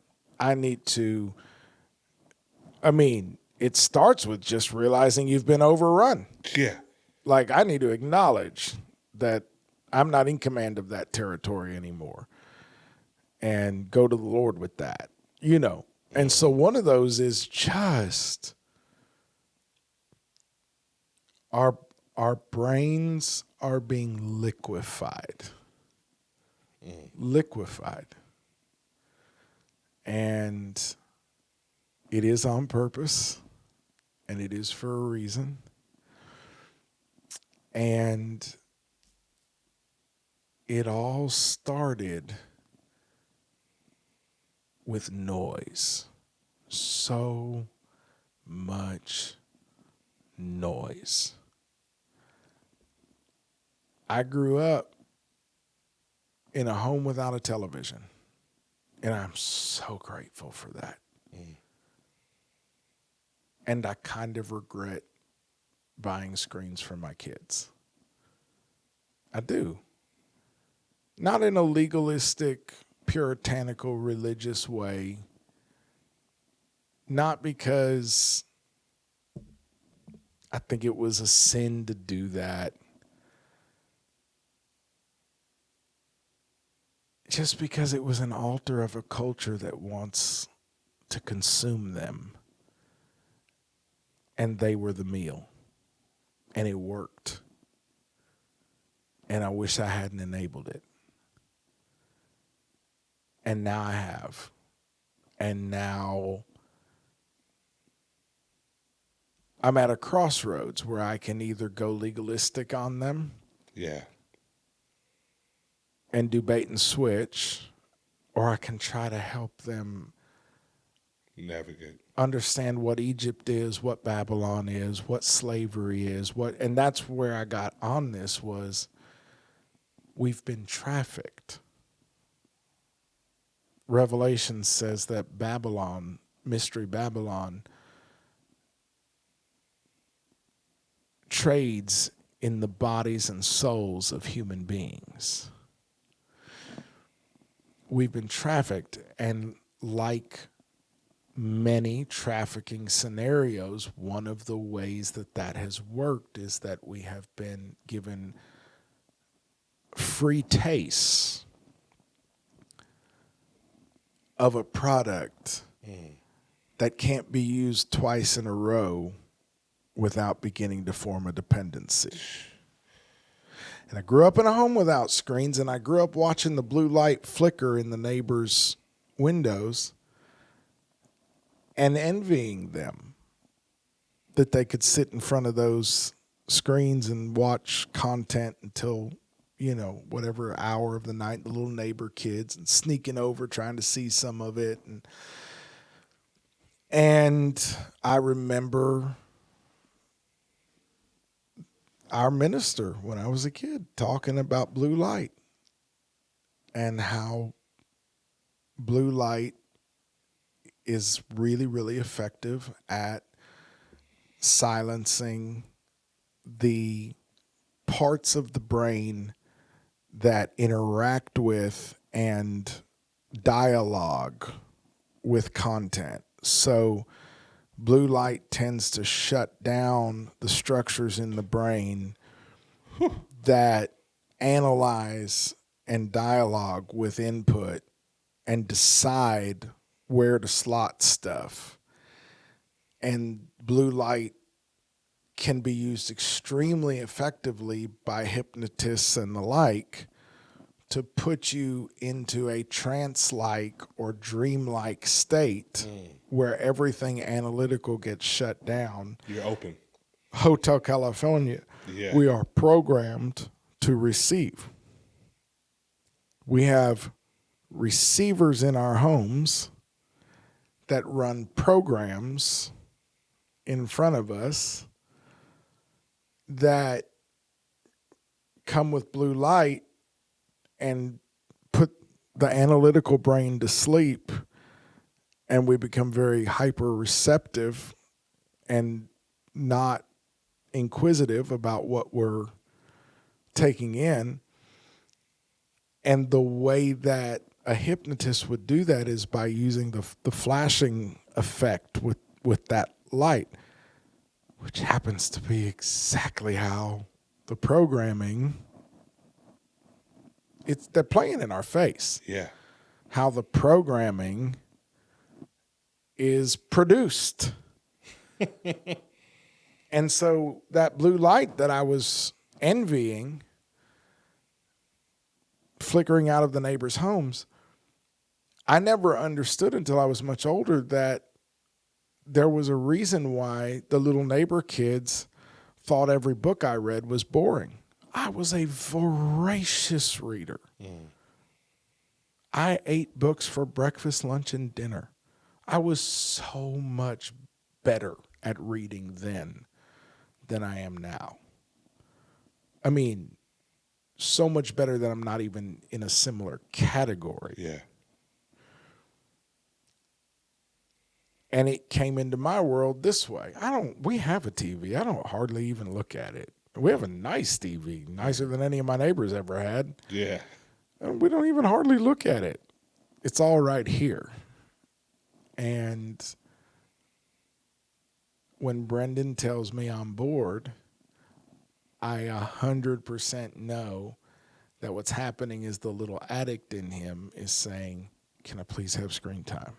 It starts with just realizing you've been overrun. Yeah. Like, I need to acknowledge that I'm not in command of that territory anymore and go to the Lord with that, And so one of those is just our brains are being liquefied. Liquefied. And it is on purpose, and it is for a reason. And it all started with noise. So much noise. I grew up in a home without a television, and I'm so grateful for that. And I kind of regret buying screens for my kids. I do. Not in a legalistic, puritanical, religious way. Not because I think it was a sin to do that. Just because it was an altar of a culture that wants to consume them. And they were the meal. And it worked. And I wish I hadn't enabled it. And now I have. And now I'm at a crossroads where I can either go legalistic on them. Yeah. And do bait and switch, or I can try to help them navigate, understand what Egypt is, what Babylon is, what slavery is, and that's where I got on this was we've been trafficked. Revelation says that Babylon, Mystery Babylon, trades in the bodies and souls of human beings. We've been trafficked, and like many trafficking scenarios, one of the ways that has worked is that we have been given free tastes of a product that can't be used twice in a row without beginning to form a dependency. And I grew up in a home without screens, and I grew up watching the blue light flicker in the neighbors' windows and envying them that they could sit in front of those screens and watch content until, whatever hour of the night, the little neighbor kids, and sneaking over trying to see some of it. And I remember our minister when I was a kid talking about blue light and how blue light is really, really effective at silencing the parts of the brain that interact with and dialogue with content. So blue light tends to shut down the structures in the brain that analyze and dialogue with input and decide where to slot stuff. And blue light can be used extremely effectively by hypnotists and the like to put you into a trance-like or dream-like state where everything analytical gets shut down. You're open. Hotel California, we are programmed to receive. We have receivers in our homes that run programs in front of us that come with blue light and put the analytical brain to sleep, and we become very hyper receptive and not inquisitive about what we're taking in. And the way that a hypnotist would do that is by using the flashing effect with that light, which happens to be exactly how the programming, they're playing in our face. Yeah. How the programming is produced. And so that blue light that I was envying, flickering out of the neighbors' homes, I never understood until I was much older that there was a reason why the little neighbor kids thought every book I read was boring. I was a voracious reader. I ate books for breakfast, lunch, and dinner. I was so much better at reading then than I am now. I mean, so much better that I'm not even in a similar category. Yeah. And it came into my world this way. We have a TV. I don't hardly even look at it. We have a nice TV, nicer than any of my neighbors ever had. Yeah. And we don't even hardly look at it. It's all right here. And when Brendan tells me I'm bored, I 100% know that what's happening is the little addict in him is saying, can I please have screen time?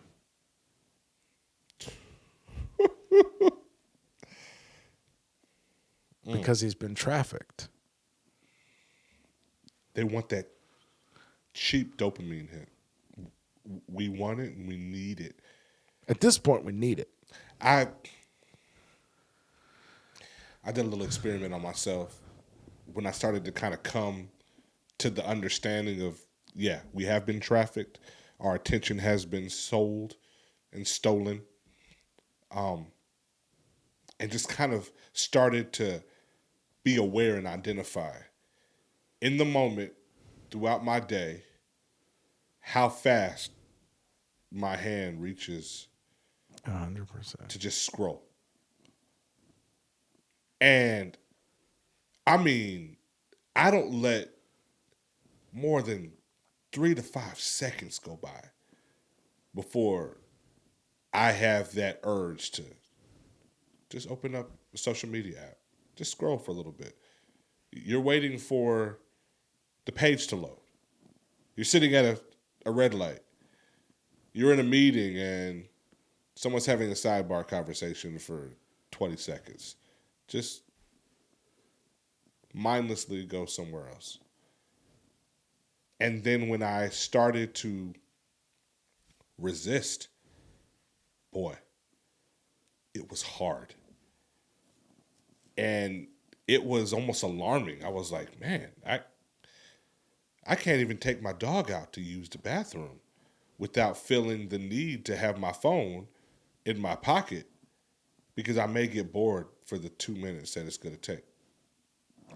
Because he's been trafficked. They want that cheap dopamine hit. We want it and we need it. At this point, we need it. I did a little experiment on myself when I started to kind of come to the understanding of, we have been trafficked. Our attention has been sold and stolen. And just kind of started to be aware and identify in the moment throughout my day how fast my hand reaches 100% to just scroll. And I mean, I don't let more than 3 to 5 seconds go by before I have that urge to just open up a social media app. Just scroll for a little bit. You're waiting for the page to load. You're sitting at a red light. You're in a meeting and someone's having a sidebar conversation for 20 seconds. Just mindlessly go somewhere else. And then when I started to resist, boy, it was hard. And it was almost alarming. I was like, man, I can't even take my dog out to use the bathroom without feeling the need to have my phone in my pocket because I may get bored for the 2 minutes that it's going to take.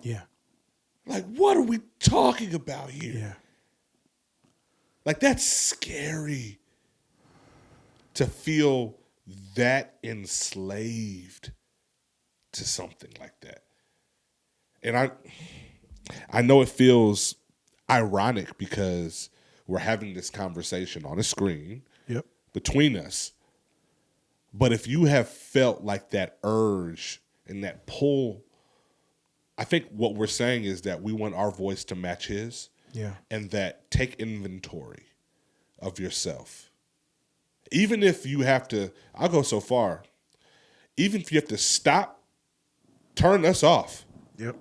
Yeah. Like, what are we talking about here? Yeah. Like, that's scary to feel that enslaved to something like that. And I know it feels ironic because we're having this conversation on a screen between us. But if you have felt like that urge and that pull, I think what we're saying is that we want our voice to match his. Yeah. And that take inventory of yourself. Even if you have to, I'll go so far, even if you have to stop turn us off. Yep.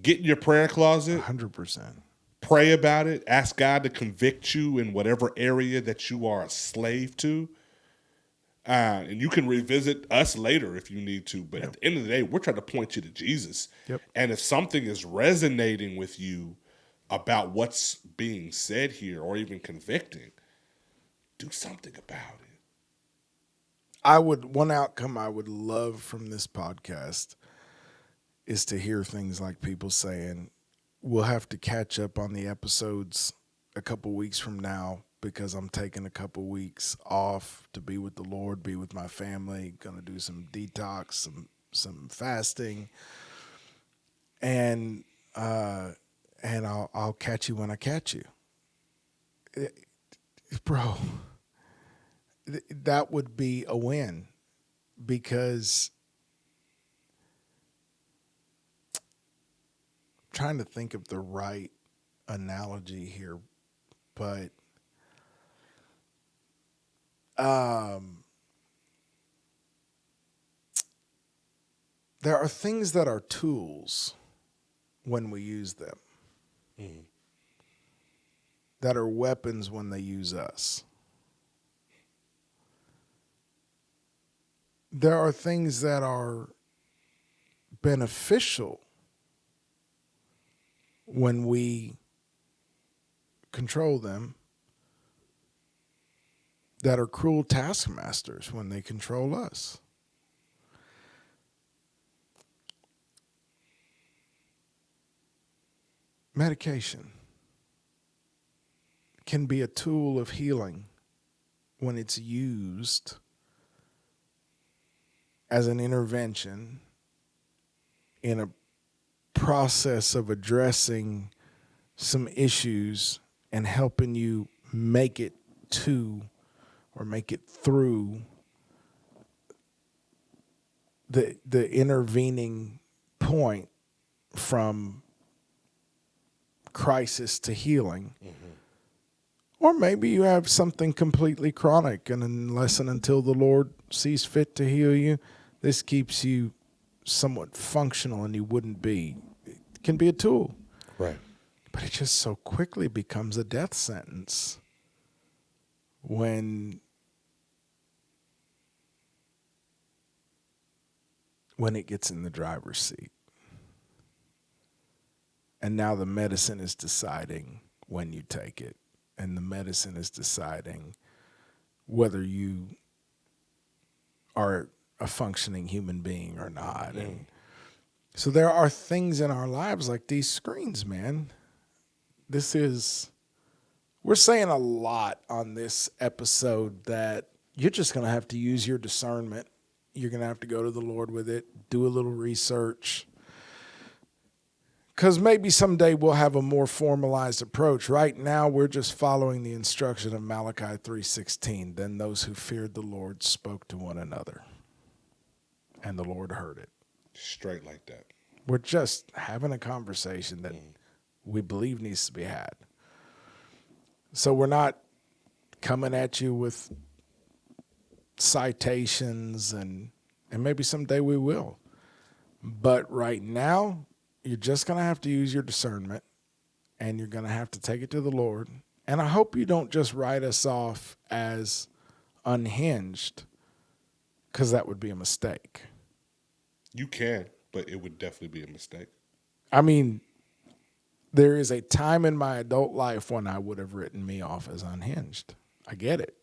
Get in your prayer closet. 100%. Pray about it. Ask God to convict you in whatever area that you are a slave to. And you can revisit us later if you need to. But at the end of the day, we're trying to point you to Jesus. Yep. And if something is resonating with you about what's being said here or even convicting, do something about it. One outcome I would love from this podcast is to hear things like people saying, we'll have to catch up on the episodes a couple weeks from now because I'm taking a couple weeks off to be with the Lord, be with my family, going to do some detox, some fasting, and I'll catch you when I catch you. Bro, that would be a win because I'm trying to think of the right analogy here, but there are things that are tools when we use them, that are weapons when they use us. There are things that are beneficial when we control them, that are cruel taskmasters when they control us. Medication can be a tool of healing when it's used as an intervention in a process of addressing some issues and helping you make it to or make it through the intervening point from crisis to healing. Or maybe you have something completely chronic, and unless and until the Lord sees fit to heal you, this keeps you somewhat functional and you wouldn't be. It can be a tool. Right. But it just so quickly becomes a death sentence when it gets in the driver's seat. And now the medicine is deciding when you take it. And the medicine is deciding whether you are a functioning human being or not. And so there are things in our lives like these screens, man. We're saying a lot on this episode that you're just going to have to use your discernment. You're going to have to go to the Lord with it, do a little research. Because maybe someday we'll have a more formalized approach. Right now, we're just following the instruction of Malachi 3:16. Then those who feared the Lord spoke to one another, and the Lord heard it. Straight like that. We're just having a conversation that we believe needs to be had. So we're not coming at you with citations, and maybe someday we will. But right now, you're just going to have to use your discernment, and you're going to have to take it to the Lord. And I hope you don't just write us off as unhinged, because that would be a mistake. You can, but it would definitely be a mistake. I mean, there is a time in my adult life when I would have written me off as unhinged. I get it.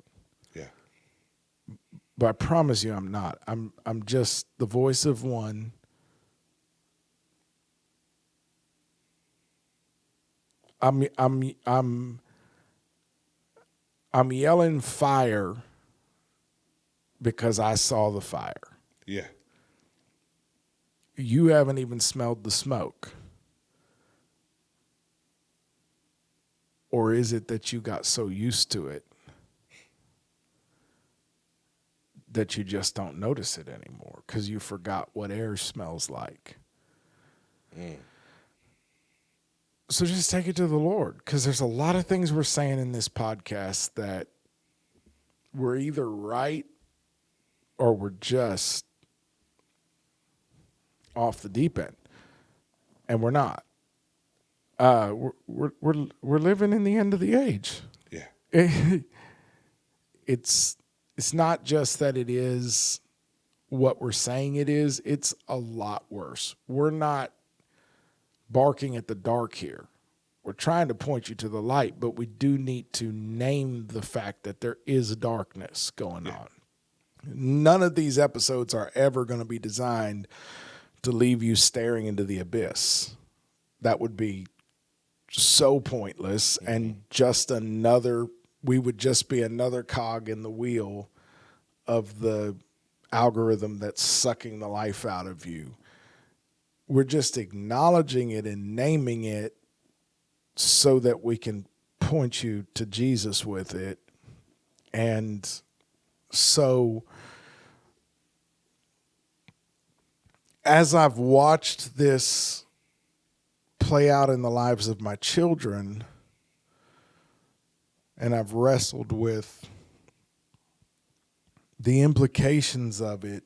Yeah. But I promise you I'm not. I'm just the voice of one I'm yelling fire because I saw the fire. Yeah. You haven't even smelled the smoke. Or is it that you got so used to it that you just don't notice it anymore because you forgot what air smells like? So just take it to the Lord, because there's a lot of things we're saying in this podcast that we're either right or we're just off the deep end, and we're not. We're living in the end of the age. Yeah. It's not just that it is what we're saying it is. It's a lot worse. We're not barking at the dark here. We're trying to point you to the light, but we do need to name the fact that there is darkness going on. None of these episodes are ever going to be designed to leave you staring into the abyss. That would be so pointless and just we would just be another cog in the wheel of the algorithm that's sucking the life out of you. We're just acknowledging it and naming it so that we can point you to Jesus with it. And so as I've watched this play out in the lives of my children, and I've wrestled with the implications of it,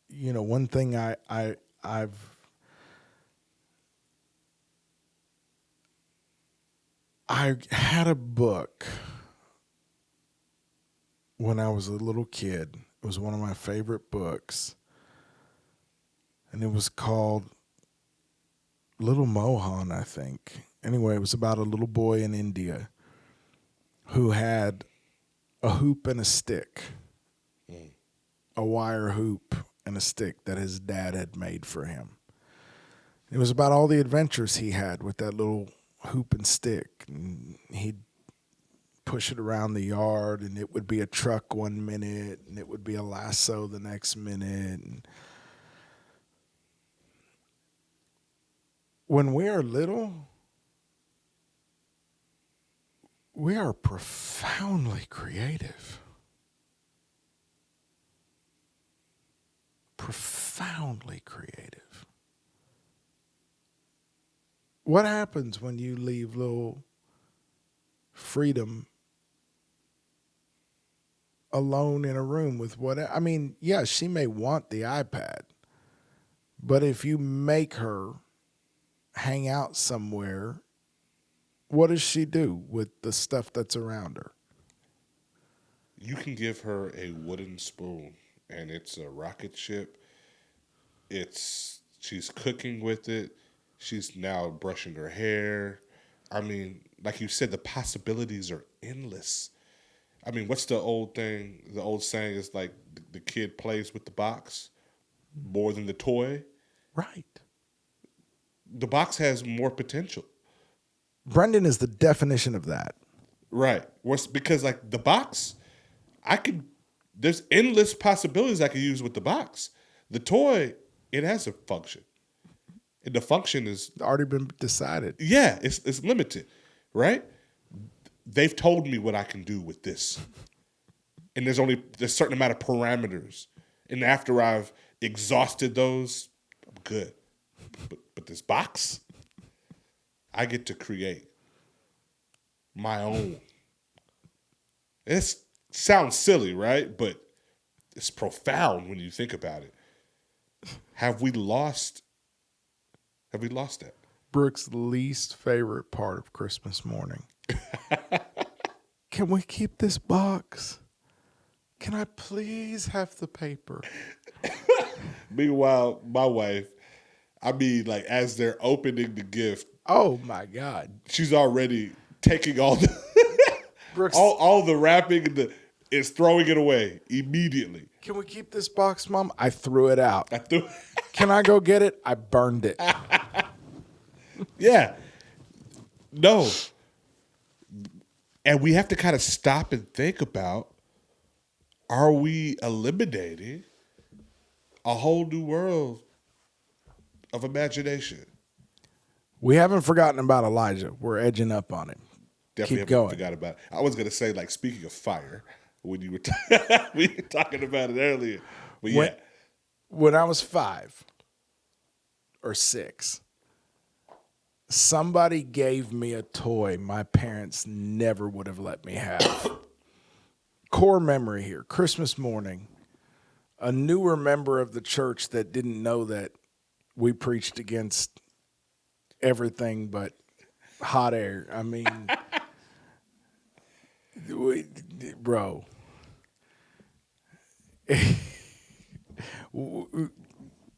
you know, one thing I've I had a book when I was a little kid. It was one of my favorite books, and it was called Little Mohan, I think. Anyway, it was about a little boy in India who had a hoop and a stick, a wire hoop and a stick that his dad had made for him. It was about all the adventures he had with that little hoop and stick. And he'd push it around the yard, and it would be a truck one minute, and it would be a lasso the next minute. And when we are little, we are profoundly creative. Profoundly creative. What happens when you leave little Freedom alone in a room with whatever? I mean, yeah, she may want the iPad, but if you make her hang out somewhere, what does she do with the stuff that's around her? You can give her a wooden spoon, and it's a rocket ship. She's cooking with it. She's now brushing her hair. I mean, like you said, the possibilities are endless. I mean, what's the old thing? The old saying is like the kid plays with the box more than the toy. Right. The box has more potential. Brendan is the definition of that. Right. Because like the box, there's endless possibilities I could use with the box. The toy, it has a function. And the function is already been decided. Yeah, it's limited, right? They've told me what I can do with this. And there's a certain amount of parameters. And after I've exhausted those, I'm good. But this box, I get to create my own. It sounds silly, right? But it's profound when you think about it. Have we lost that? Brooke's least favorite part of Christmas morning. Can we keep this box? Can I please have the paper? Meanwhile, my wife, I mean, like, as they're opening the gift. Oh, my God. She's already taking all the all the wrapping and is throwing it away immediately. Can we keep this box, Mom? I threw it out. Can I go get it? I burned it. Yeah. No. And we have to kind of stop and think about, are we eliminating a whole new world of imagination? We haven't forgotten about Elijah. We're edging up on it. Definitely Keep going. Forgot about it. I was going to say, like, speaking of fire, when you were we were talking about it earlier. But yeah. When I was 5 or 6, somebody gave me a toy my parents never would have let me have. Core memory here. Christmas morning, a newer member of the church that didn't know that we preached against everything but hot air. I mean, bro.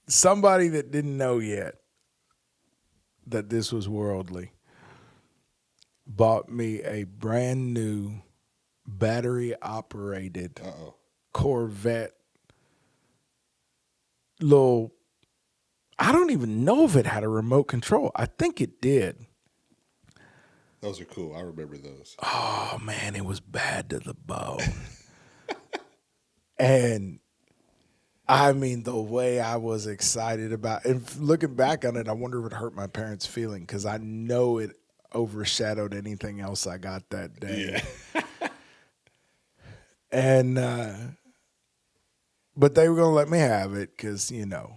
Somebody that didn't know yet that this was worldly bought me a brand new battery operated Corvette little, I don't even know if it had a remote control. I think it did. Those are cool. I remember those. Oh man, it was bad to the bone. And I mean, the way I was excited about it, and looking back on it, I wonder if it hurt my parents' feeling, because I know it overshadowed anything else I got that day. Yeah. And, but they were going to let me have it because, you know,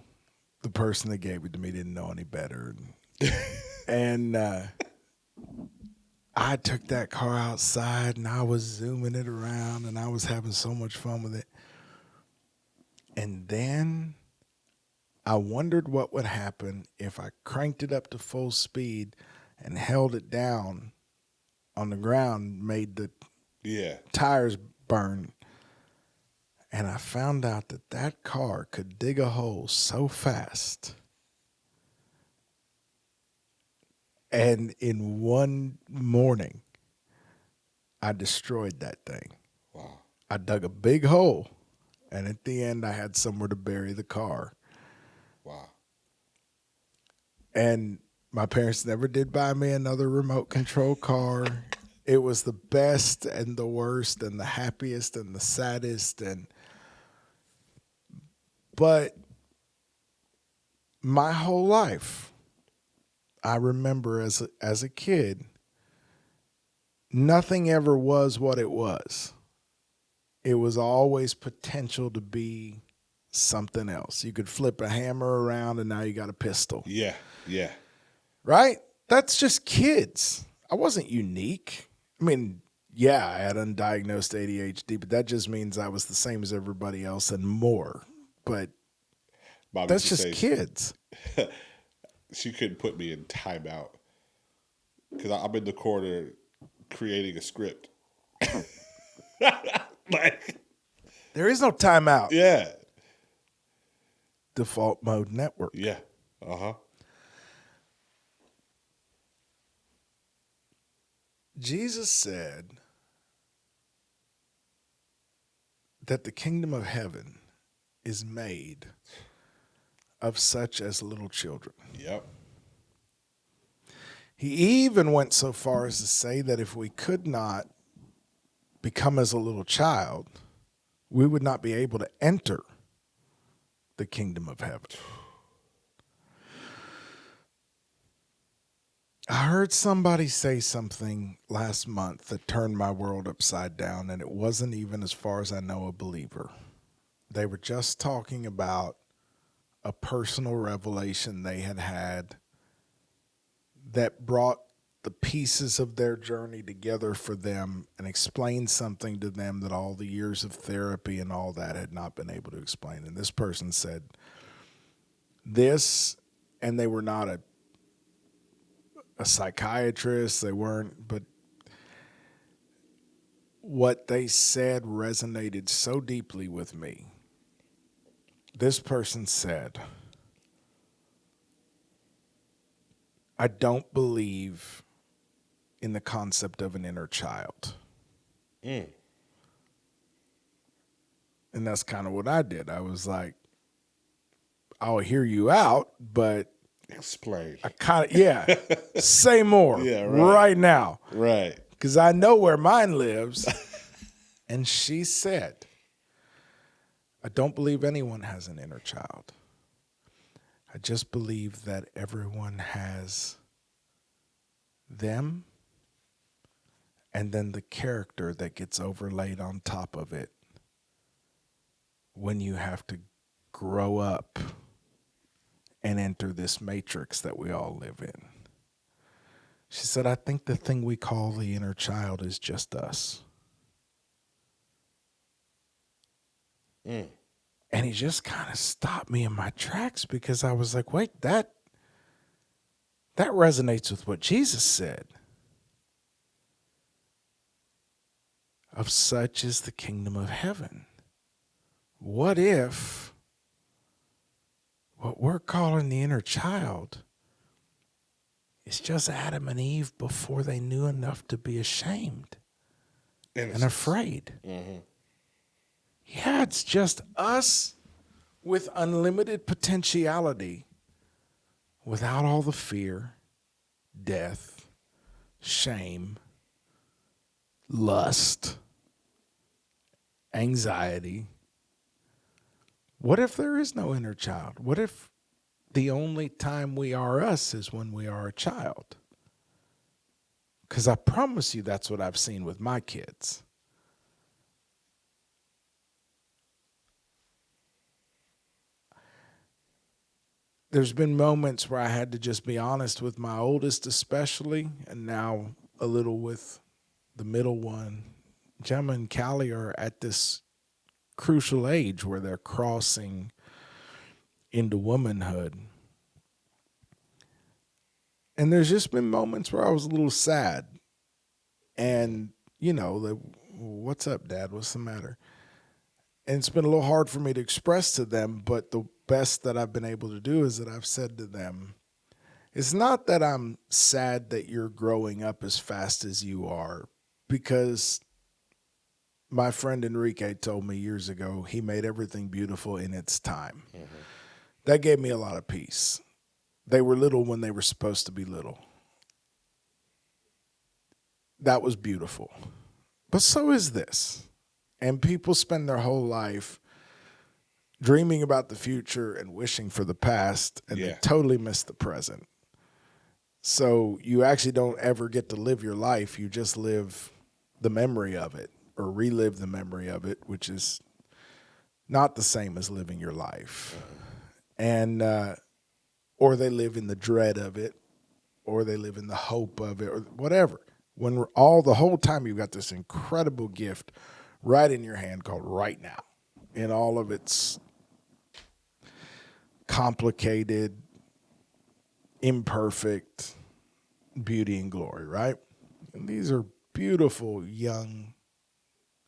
the person that gave it to me didn't know any better. And I took that car outside and I was zooming it around and I was having so much fun with it. And then I wondered what would happen if I cranked it up to full speed and held it down on the ground, made the tires burn. And I found out that that car could dig a hole so fast. And in one morning, I destroyed that thing. Wow. I dug a big hole. And at the end, I had somewhere to bury the car. Wow. And my parents never did buy me another remote control car. It was the best and the worst and the happiest and the saddest. But my whole life, I remember as a kid, nothing ever was what it was. It was always potential to be something else. You could flip a hammer around and now you got a pistol. Yeah, yeah. Right? That's just kids. I wasn't unique. I mean, yeah, I had undiagnosed ADHD, but that just means I was the same as everybody else and more. But Bobby, that's just kids. She couldn't put me in timeout because I'm in the corner creating a script. Like, there is no timeout. Yeah. Default mode network. Yeah. Uh-huh. Jesus said that the kingdom of heaven is made of such as little children. Yep. He even went so far as to say that if we could not become as a little child, we would not be able to enter the kingdom of heaven. I heard somebody say something last month that turned my world upside down, and it wasn't even, as far as I know, a believer. They were just talking about a personal revelation they had had that brought the pieces of their journey together for them and explained something to them that all the years of therapy and all that had not been able to explain. And this person said this, and they were not a psychiatrist, they weren't, but what they said resonated so deeply with me. This person said, I don't believe in the concept of an inner child. And that's kind of what I did. I was like, I'll hear you out, but explain. I kind of, say more right now. Right. Because I know where mine lives. And she said, I don't believe anyone has an inner child. I just believe that everyone has them and then the character that gets overlaid on top of it when you have to grow up and enter this matrix that we all live in. She said, I think the thing we call the inner child is just us. And he just kind of stopped me in my tracks because I was like, wait, that resonates with what Jesus said. Of such is the kingdom of heaven. What if what we're calling the inner child is just Adam and Eve before they knew enough to be ashamed and afraid? Mm-hmm. Yeah, it's just us with unlimited potentiality without all the fear, death, shame, lust, anxiety. What if there is no inner child? What if the only time we are us is when we are a child? Because I promise you that's what I've seen with my kids. There's been moments where I had to just be honest with my oldest especially, and now a little with the middle one. Gemma and Callie are at this crucial age where they're crossing into womanhood. And there's just been moments where I was a little sad. And, what's up, Dad? What's the matter? And it's been a little hard for me to express to them, but the best that I've been able to do is that I've said to them, it's not that I'm sad that you're growing up as fast as you are, because my friend Enrique told me years ago, he made everything beautiful in its time. Mm-hmm. That gave me a lot of peace. They were little when they were supposed to be little. That was beautiful. But so is this. And people spend their whole life dreaming about the future and wishing for the past, and they totally miss the present. So you actually don't ever get to live your life. You just live the memory of it, or relive the memory of it, which is not the same as living your life. And or they live in the dread of it, or they live in the hope of it, or whatever. When the whole time you've got this incredible gift right in your hand called right now, in all of its complicated, imperfect beauty and glory, right? And these are beautiful young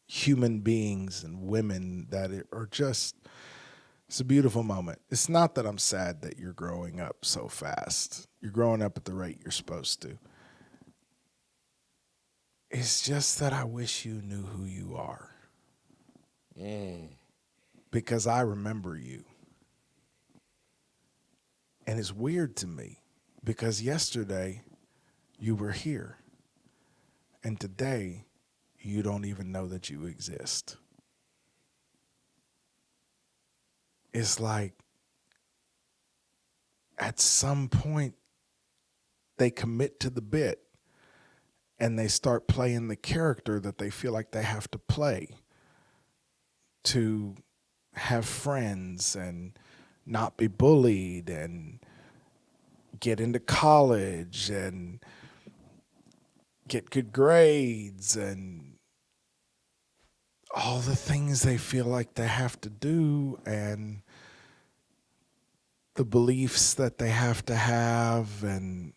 human beings and women that are just, it's a beautiful moment. It's not that I'm sad that you're growing up so fast. You're growing up at the rate you're supposed to. It's just that I wish you knew who you are. Because I remember you. And it's weird to me because yesterday you were here. And today you don't even know that you exist. It's like at some point they commit to the bit and they start playing the character that they feel like they have to play to have friends and not be bullied and get into college and get good grades and all the things they feel like they have to do, and the beliefs that they have to have, and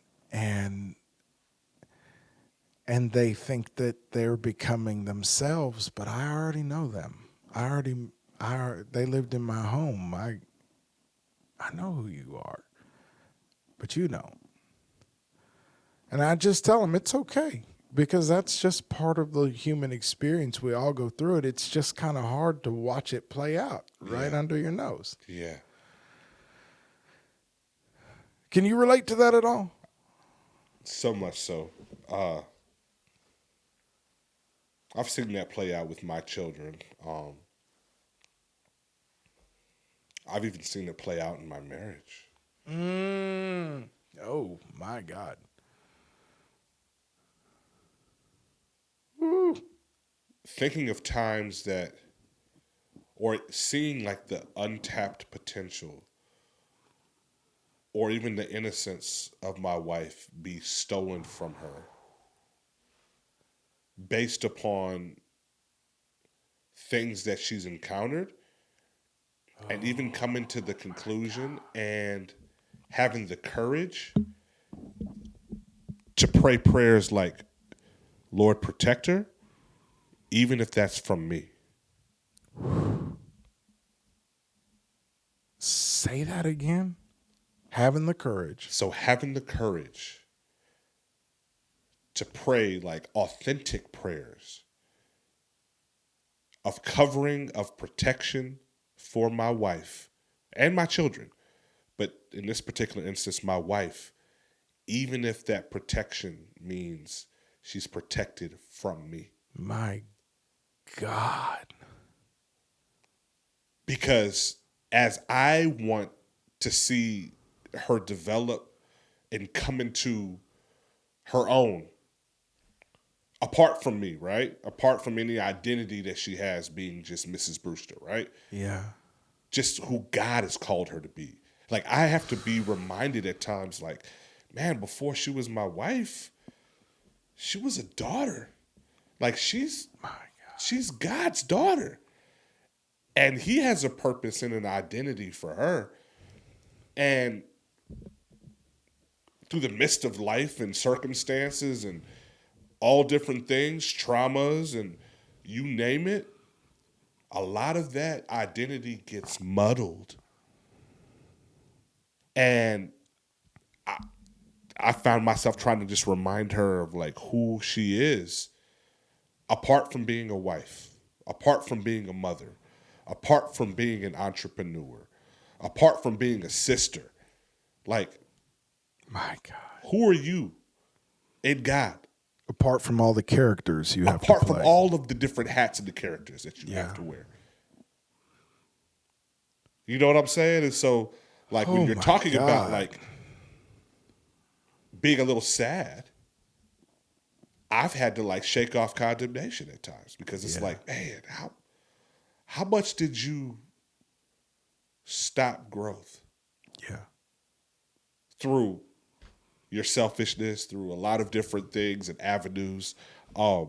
they think that they're becoming themselves, but I already know them. They lived in my home. I know who you are, but you don't. And I just tell them it's okay, because that's just part of the human experience. We all go through it. It's just kind of hard to watch it play out right under your nose. Yeah. Can you relate to that at all? So much so. I've seen that play out with my children. I've even seen it play out in my marriage. Oh, my God. Woo. Thinking of times that, or seeing like the untapped potential, or even the innocence of my wife be stolen from her based upon things that she's encountered, and even coming to the conclusion and having the courage to pray prayers like, Lord, protect her, even if that's from me. Say that again. Having the courage. So having the courage to pray like authentic prayers of covering, of protection for my wife and my children. But in this particular instance, my wife, even if that protection means she's protected from me. My God. Because as I want to see her develop and come into her own, apart from me, right? Apart from any identity that she has being just Mrs. Brewster, right? Yeah. Just who God has called her to be. Like, I have to be reminded at times, like, man, before she was my wife, she was a daughter. Like, she's God's daughter. And he has a purpose and an identity for her. And through the midst of life and circumstances and all different things, traumas, and you name it, a lot of that identity gets muddled. And I found myself trying to just remind her of like who she is, apart from being a wife, apart from being a mother, apart from being an entrepreneur, apart from being a sister. Like, my God, who are you in God? Apart from all the characters you have to play. Apart from all of the different hats and the characters that you have to wear. You know what I'm saying? And so, like, when you're talking about, like, being a little sad, I've had to, like, shake off condemnation at times because it's like, man, how much did you stop growth? Yeah. Through your selfishness, through a lot of different things and avenues. But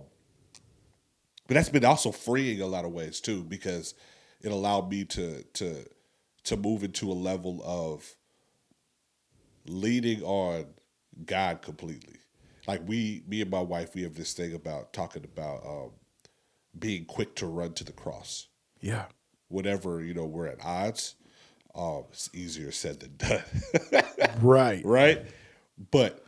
that's been also freeing a lot of ways too, because it allowed me to move into a level of leaning on God completely. Like me and my wife, we have this thing about talking about being quick to run to the cross. Yeah. Whenever, we're at odds, it's easier said than done. Right. Right? But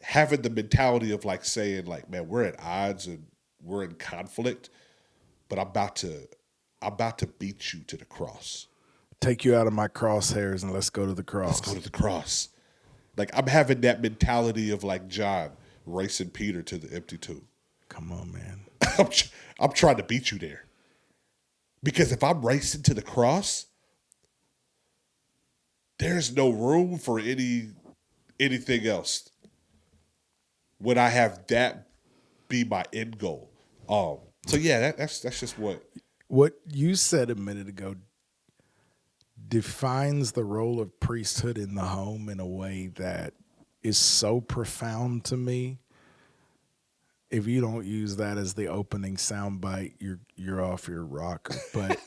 having the mentality of like saying like, man, we're at odds and we're in conflict, but I'm about to beat you to the cross. Take you out of my crosshairs and let's go to the cross. Let's go to the cross. Like I'm having that mentality of like John racing Peter to the empty tomb. Come on, man. I'm trying to beat you there. Because if I'm racing to the cross, there's no room for anything else when I have that be my end goal. So yeah, that's just what you said a minute ago defines the role of priesthood in the home in a way that is so profound to me. If you don't use that as the opening soundbite, you're off your rocker. But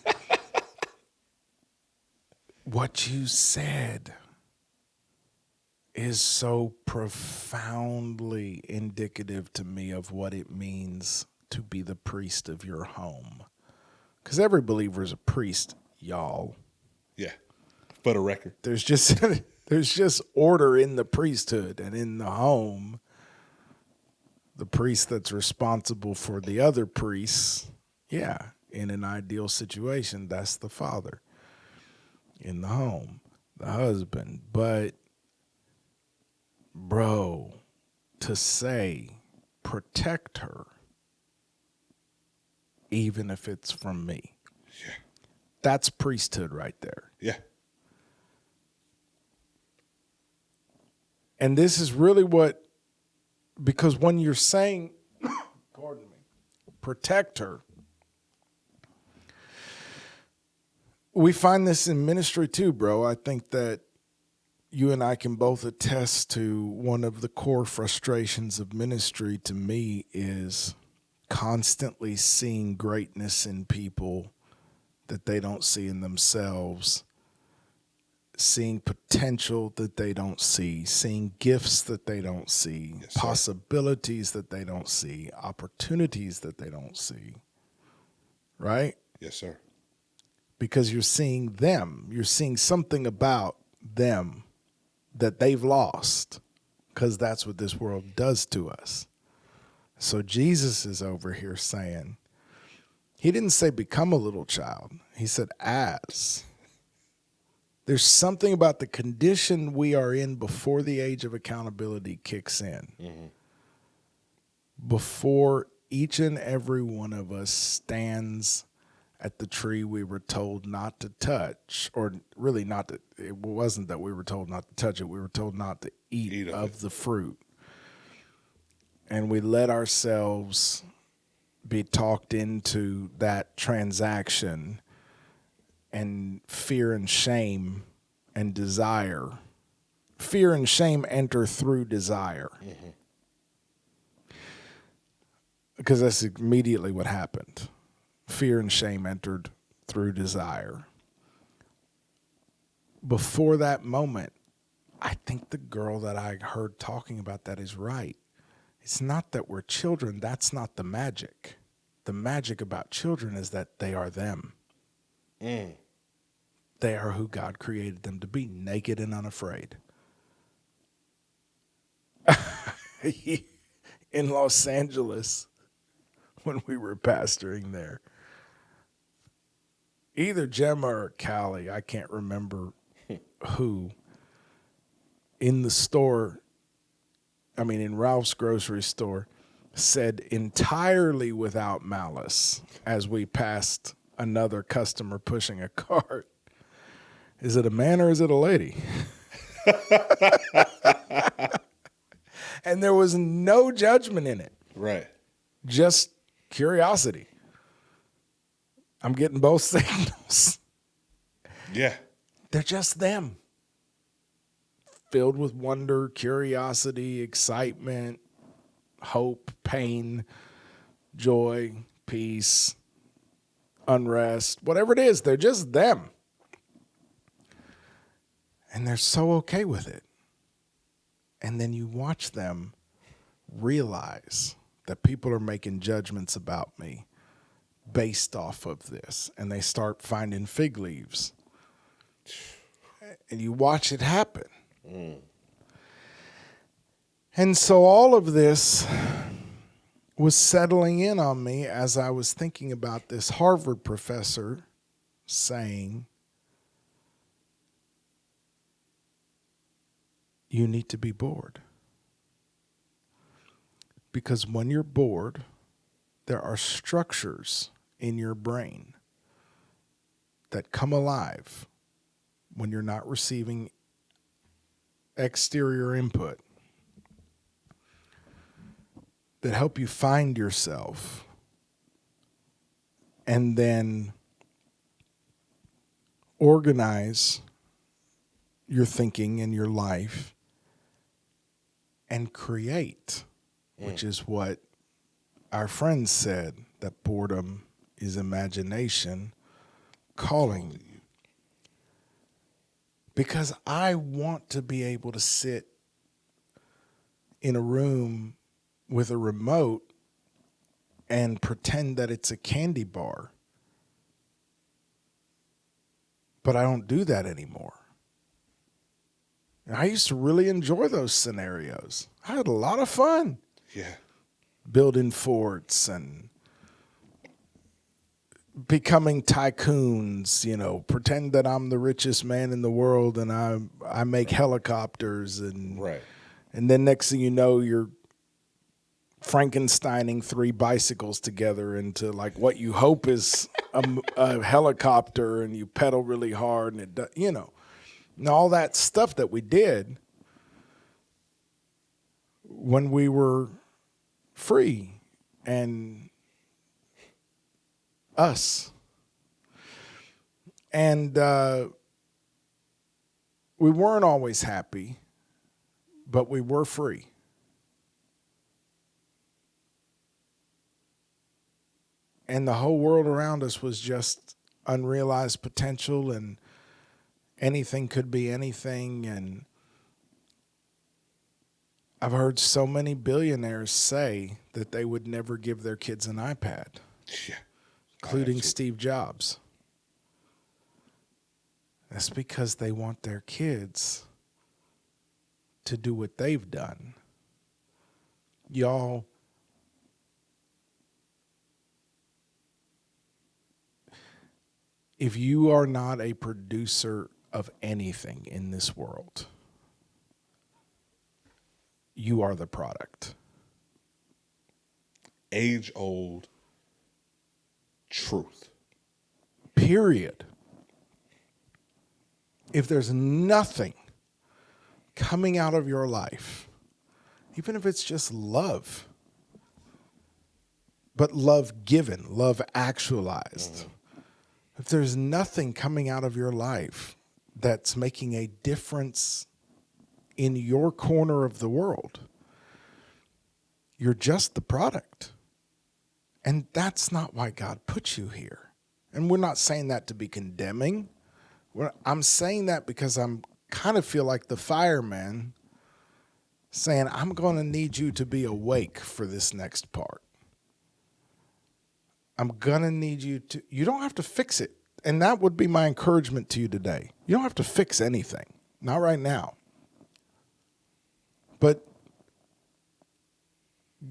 what you said is so profoundly indicative to me of what it means to be the priest of your home. Because every believer is a priest, y'all. Yeah, for the record. There's just order in the priesthood, and in the home, the priest that's responsible for the other priests, in an ideal situation, that's the father. In the home, the husband. But, bro, to say, protect her, even if it's from me. Yeah. That's priesthood right there. Yeah. And this is really because when you're saying, pardon me, protect her, we find this in ministry too, bro. I think that you and I can both attest to one of the core frustrations of ministry to me is constantly seeing greatness in people that they don't see in themselves, seeing potential that they don't see, seeing gifts that they don't see, Yes, possibilities that they don't see, opportunities that they don't see. Right? Yes, sir. Because you're seeing them. You're seeing something about them that they've lost, because that's what this world does to us. So Jesus is over here saying, he didn't say become a little child. He said as. There's something about the condition we are in before the age of accountability kicks in. Mm-hmm. Before each and every one of us stands at the tree we were told not to touch, or really not to, it wasn't that we were told not to touch it, we were told not to eat of the fruit. And we let ourselves be talked into that transaction, and fear and shame and desire. Fear and shame enter through desire. Mm-hmm. Because that's immediately what happened. Fear and shame entered through desire. Before that moment, I think the girl that I heard talking about that is right. It's not that we're children. That's not the magic. The magic about children is that they are them. Mm. They are who God created them to be, naked and unafraid. In Los Angeles, when we were pastoring there, either Gemma or Callie, I can't remember who, in the store, in Ralph's grocery store, said entirely without malice as we passed another customer pushing a cart, is it a man or is it a lady? And there was no judgment in it. Right. Just curiosity. I'm getting both signals. Yeah. They're just them. Filled with wonder, curiosity, excitement, hope, pain, joy, peace, unrest, whatever it is, they're just them. And they're so okay with it. And then you watch them realize that people are making judgments about me based off of this. And they start finding fig leaves. And you watch it happen. Mm. And so all of this was settling in on me as I was thinking about this Harvard professor saying, you need to be bored. Because when you're bored, there are structures in your brain that come alive when you're not receiving exterior input that help you find yourself and then organize your thinking and your life and create, which is what our friends said, that boredom is imagination calling you. Because I want to be able to sit in a room with a remote and pretend that it's a candy bar. But I don't do that anymore. And I used to really enjoy those scenarios. I had a lot of fun. Yeah. Building forts and becoming tycoons, pretend that I'm the richest man in the world and I make helicopters and right. And then next thing you know, you're Frankensteining 3 bicycles together into like what you hope is a helicopter, and you pedal really hard, and it does, and all that stuff that we did when we were free and us. And we weren't always happy, but we were free. And the whole world around us was just unrealized potential, and anything could be anything. And I've heard so many billionaires say that they would never give their kids an iPad, Yeah. including Steve Jobs. That's because they want their kids to do what they've done. Y'all, if you are not a producer of anything in this world, you are the product. Age-old truth. Period. If there's nothing coming out of your life, even if it's just love, but love given, love actualized, if there's nothing coming out of your life that's making a difference in your corner of the world, you're just the product. And that's not why God put you here. And we're not saying that to be condemning. I'm saying that because I'm kind of feel like the fireman saying, I'm going to need you to be awake for this next part. I'm going to need you to, you don't have to fix it. And that would be my encouragement to you today. You don't have to fix anything. Not right now. But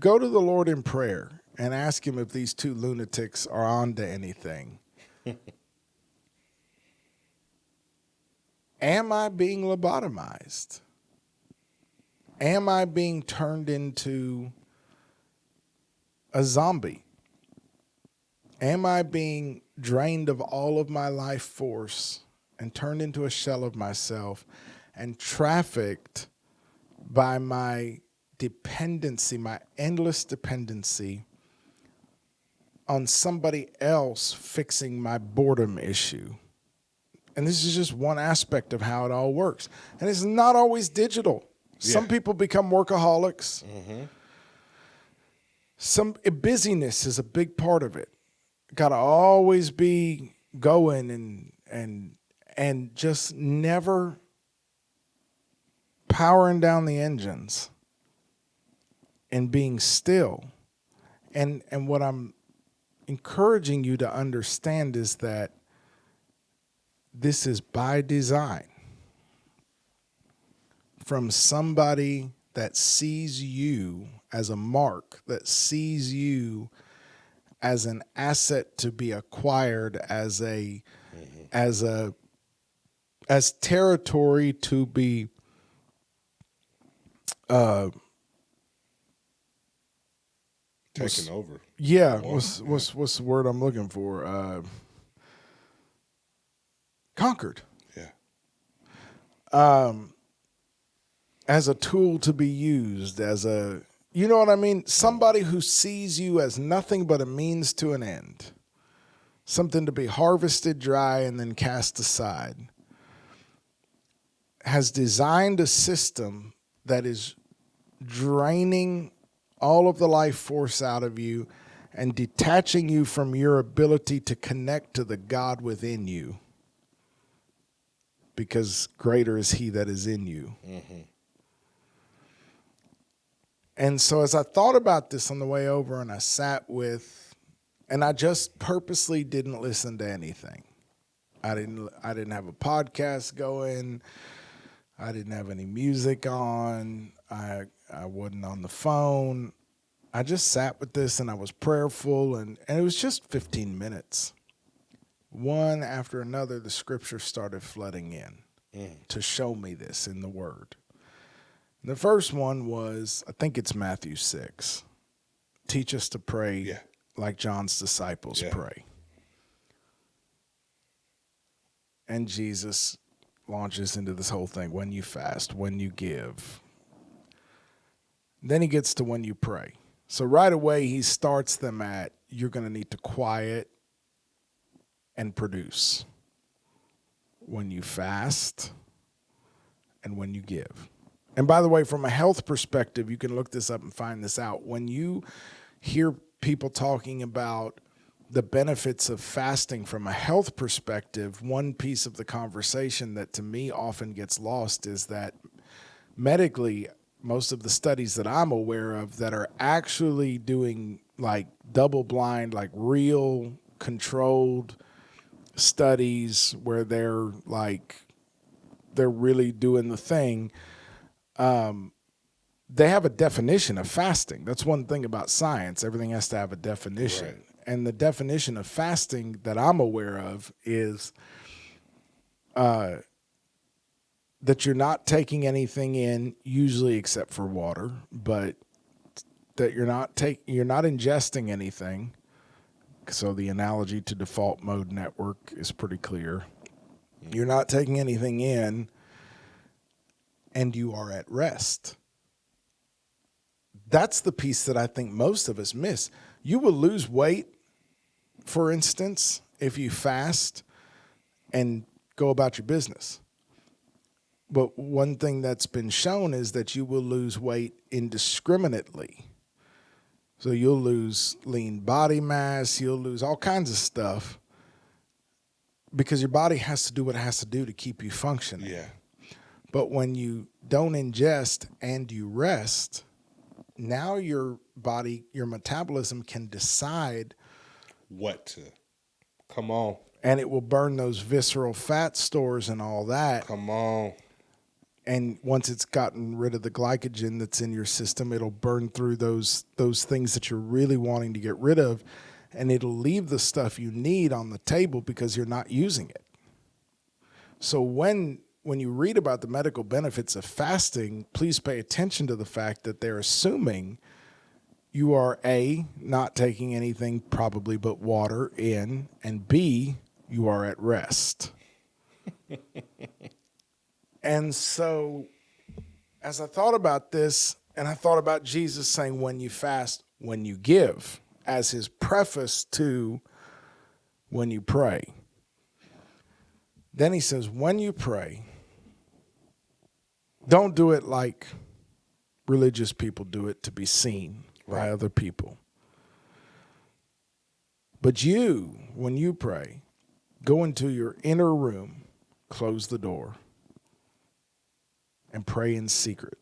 go to the Lord in prayer and ask him if these two lunatics are on to anything. Am I being lobotomized? Am I being turned into a zombie? Am I being drained of all of my life force and turned into a shell of myself and trafficked by my dependency, my endless dependency on somebody else fixing my boredom issue? And this is just one aspect of how it all works. And it's not always digital. Yeah. Some people become workaholics. Busyness is a big part of it. Got to always be going and just never powering down the engines and being still. And what I'm encouraging you to understand is that this is by design from somebody that sees you as a mark, that sees you as an asset to be acquired, as territory to be taken over. Yeah, what's the word I'm looking for? Conquered. Yeah. As a tool to be used, as a, you know what I mean? Somebody who sees you as nothing but a means to an end. Something to be harvested dry and then cast aside. Has designed a system that is draining all of the life force out of you and detaching you from your ability to connect to the God within you. Because greater is he that is in you. And so as I thought about this on the way over, and I sat with, and I just purposely didn't listen to anything. I didn't have a podcast going. I didn't have any music on. I wasn't on the phone. I just sat with this and I was prayerful, and it was just 15 minutes. One after another, the scripture started flooding in to show me this in the word. And the first one was, I think it's Matthew 6. Teach us to pray like John's disciples pray. And Jesus launches into this whole thing. When you fast, when you give. Then he gets to when you pray. So right away, he starts them at, you're going to need to quiet and produce when you fast and when you give. And by the way, from a health perspective, you can look this up and find this out. When you hear people talking about the benefits of fasting from a health perspective, one piece of the conversation that to me often gets lost is that medically, most of the studies that I'm aware of that are actually doing like double blind, like real controlled studies where they're really doing the thing. They have a definition of fasting. That's one thing about science. Everything has to have a definition. Right. And the definition of fasting that I'm aware of is that you're not taking anything in, usually except for water, but that you're not ingesting anything. So the analogy to default mode network is pretty clear. You're not taking anything in, and you are at rest. That's the piece that I think most of us miss. You will lose weight, for instance, if you fast and go about your business. But one thing that's been shown is that you will lose weight indiscriminately. So you'll lose lean body mass, you'll lose all kinds of stuff because your body has to do what it has to do to keep you functioning. Yeah. But when you don't ingest and you rest, now your body, your metabolism can decide what to. Come on. And it will burn those visceral fat stores and all that. Come on. And once it's gotten rid of the glycogen that's in your system, it'll burn through those things that you're really wanting to get rid of, and it'll leave the stuff you need on the table because you're not using it. So when you read about the medical benefits of fasting, please pay attention to the fact that they're assuming you are A, not taking anything probably but water in, and B, you are at rest. And so as I thought about this, and I thought about Jesus saying, when you fast, when you give, as his preface to when you pray. Then he says, when you pray, don't do it like religious people do it to be seen by other people. But you, when you pray, go into your inner room, close the door, and pray in secret.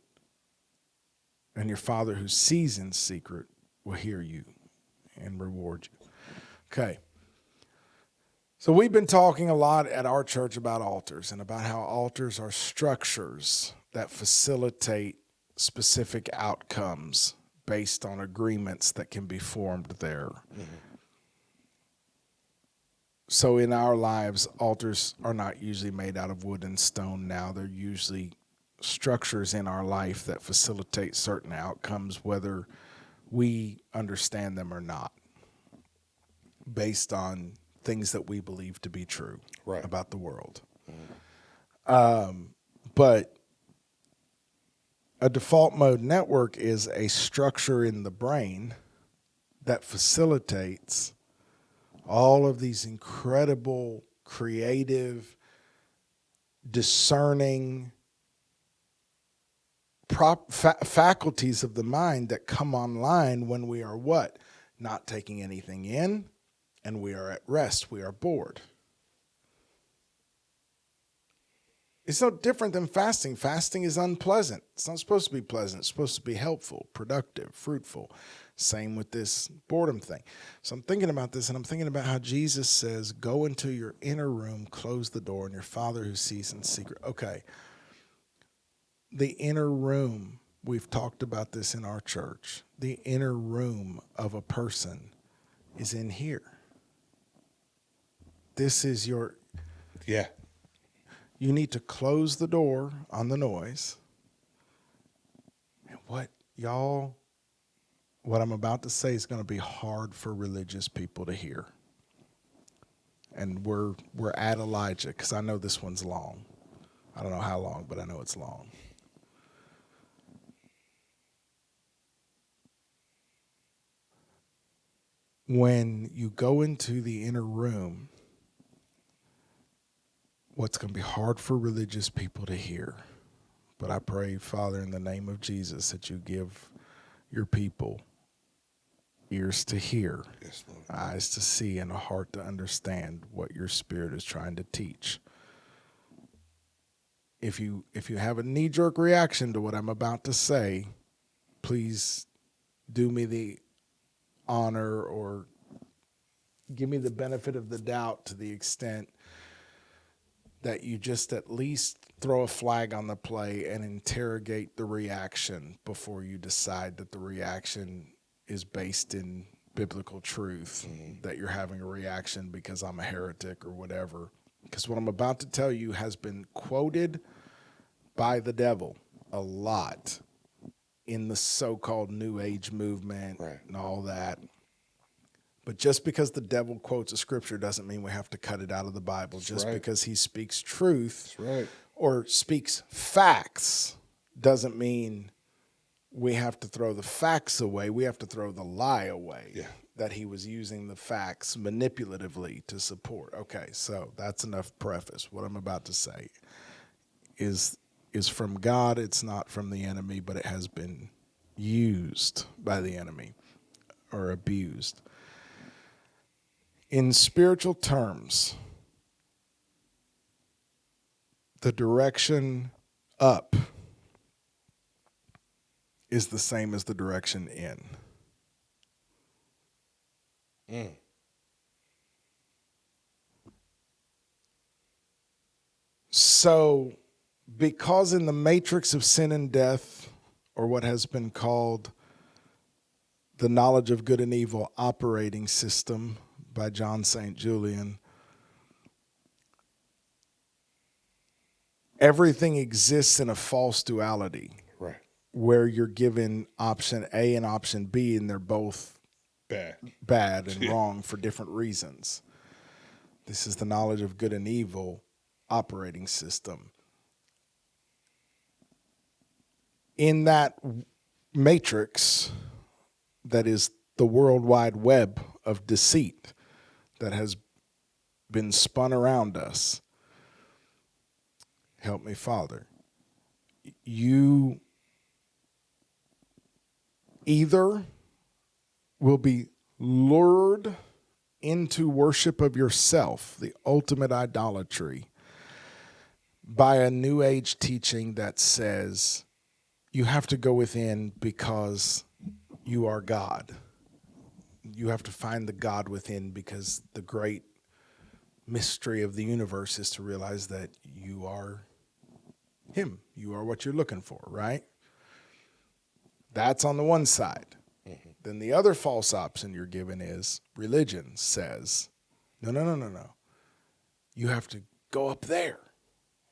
And your Father who sees in secret will hear you and reward you. Okay. So we've been talking a lot at our church about altars and about how altars are structures that facilitate specific outcomes based on agreements that can be formed there. Mm-hmm. So in our lives, altars are not usually made out of wood and stone now. They're usually structures in our life that facilitate certain outcomes, whether we understand them or not, based on things that we believe to be true about the world. Mm-hmm. But a default mode network is a structure in the brain that facilitates all of these incredible, creative, discerning faculties of the mind that come online when we are what? Not taking anything in, and we are at rest. We are bored. It's no different than fasting. Fasting is unpleasant. It's not supposed to be pleasant. It's supposed to be helpful, productive, fruitful. Same with this boredom thing. So I'm thinking about this, and I'm thinking about how Jesus says, go into your inner room, close the door, and your Father who sees in secret. Okay. The inner room, we've talked about this in our church. The inner room of a person is in here. This is your... Yeah. You need to close the door on the noise. And what I'm about to say is going to be hard for religious people to hear. And we're at Elijah, because I know this one's long. I don't know how long, but I know it's long. When you go into the inner room, what's going to be hard for religious people to hear, but I pray, Father, in the name of Jesus, that you give your people ears to hear, yes, Lord. eyes to see, and a heart to understand what your Spirit is trying to teach. If you have a knee-jerk reaction to what I'm about to say, please do me the honor or give me the benefit of the doubt to the extent that you just at least throw a flag on the play and interrogate the reaction before you decide that the reaction is based in biblical truth, that you're having a reaction because I'm a heretic or whatever. Because what I'm about to tell you has been quoted by the devil a lot in the so-called New Age movement and all that. But just because the devil quotes a scripture doesn't mean we have to cut it out of the Bible. Just because he speaks truth or speaks facts doesn't mean we have to throw the facts away. We have to throw the lie away that he was using the facts manipulatively to support. Okay, so that's enough preface. What I'm about to say is from God. It's not from the enemy, but it has been used by the enemy or abused. In spiritual terms, the direction up is the same as the direction in. So, because in the matrix of sin and death, or what has been called the knowledge of good and evil operating system by John St. Julian, everything exists in a false duality, where you're given option A and option B, and they're both bad and wrong for different reasons. This is the knowledge of good and evil operating system. In that matrix that is the World Wide Web of deceit that has been spun around us, help me, Father, you either will be lured into worship of yourself, the ultimate idolatry, by a New Age teaching that says you have to go within because you are God. You have to find the God within because the great mystery of the universe is to realize that you are Him. You are what you're looking for, right? That's on the one side. Then the other false option you're given is religion says, no. You have to go up there.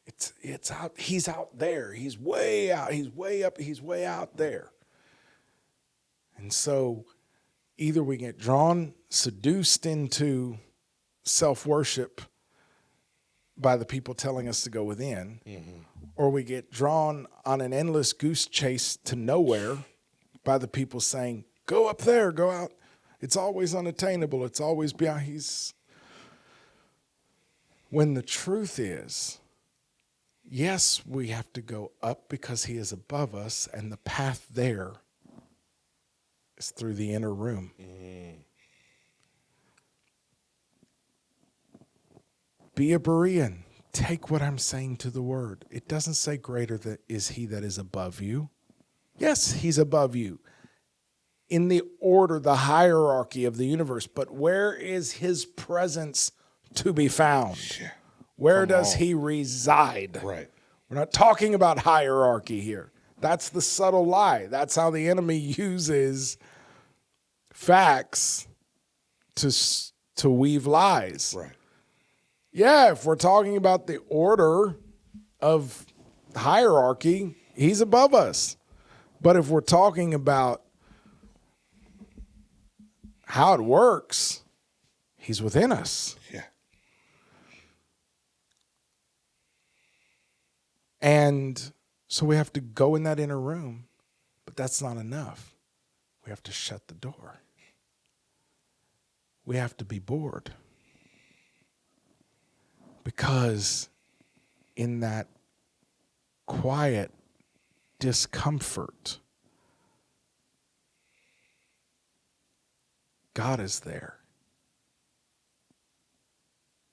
It's out. He's out there. He's way out. He's way up. He's way out there. And so either we get drawn, seduced into self-worship by the people telling us to go within, or we get drawn on an endless goose chase to nowhere by the people saying, go up there, go out. It's always unattainable. It's always beyond. When the truth is, yes, we have to go up because He is above us, and the path there is through the inner room. Be a Berean. Take what I'm saying to the word. It doesn't say greater that is He that is above you. Yes, He's above you in the order, the hierarchy of the universe. But where is His presence to be found? Where does He reside? We're not talking about hierarchy here. That's the subtle lie. That's how the enemy uses facts to weave lies. Yeah, if we're talking about the order of hierarchy, He's above us. But if we're talking about how it works, He's within us. And so we have to go in that inner room, but that's not enough. We have to shut the door. We have to be bored. Because in that quiet discomfort, God is there.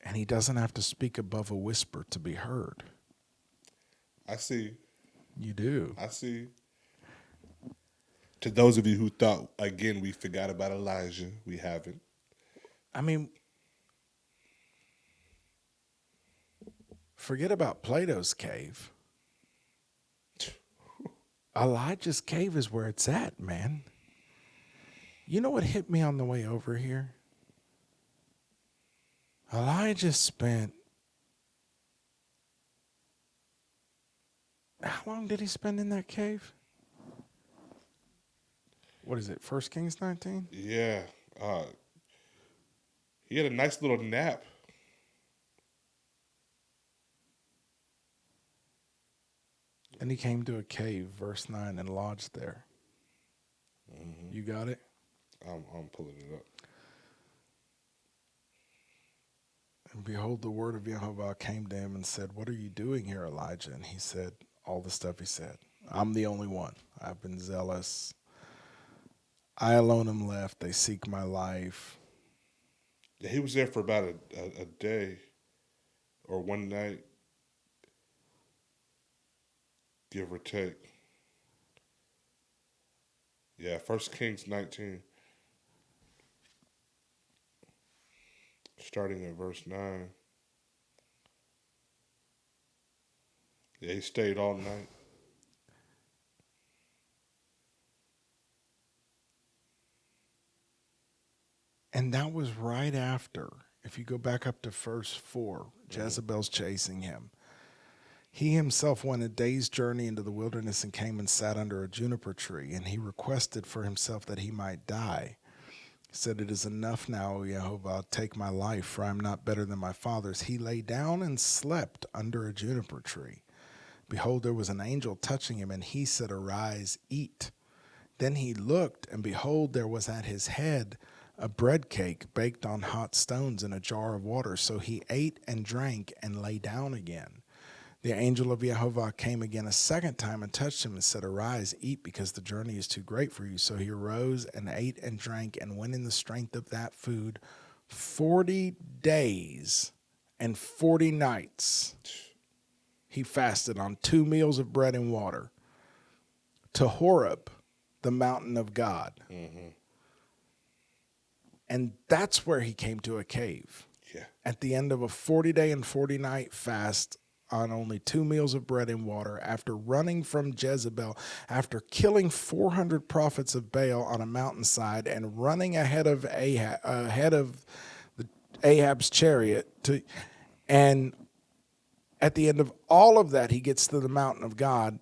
And he doesn't have to speak above a whisper to be heard. I see. You do. I see. To those of you who thought, again, we forgot about Elijah, we haven't. I mean, forget about Plato's cave. Elijah's cave is where it's at, man. You know what hit me on the way over here? Elijah spent, how long did he spend in that cave? What is it, 1 Kings 19? Yeah. He had a nice little nap. And he came to a cave, verse 9, and lodged there. You got it? I'm pulling it up. And behold, the word of Jehovah came to him and said, what are you doing here, Elijah? And he said, all the stuff he said. I'm the only one. I've been zealous. I alone am left. They seek my life. Yeah, he was there for about a day or one night, give or take. Yeah, 1 Kings 19. Starting at verse 9. Yeah, he stayed all night. And that was right after, if you go back up to verse 4, Jezebel's chasing him. He himself went a day's journey into the wilderness and came and sat under a juniper tree, and he requested for himself that he might die. He said, it is enough now, O Jehovah, take my life, for I am not better than my fathers. He lay down and slept under a juniper tree. Behold, there was an angel touching him, and he said, arise, eat. Then he looked, and behold, there was at his head a bread cake baked on hot stones in a jar of water. So he ate and drank and lay down again. The angel of Jehovah came again a second time and touched him and said, arise, eat, because the journey is too great for you. So he arose and ate and drank and went in the strength of that food 40 days and 40 nights. He fasted on 2 meals of bread and water to Horeb, the mountain of God. Mm-hmm. And that's where he came to a cave. Yeah. At the end of a 40-day and 40-night fast on only 2 meals of bread and water, after running from Jezebel, after killing 400 prophets of Baal on a mountainside and running ahead of Ahab's chariot. And at the end of all of that, he gets to the mountain of God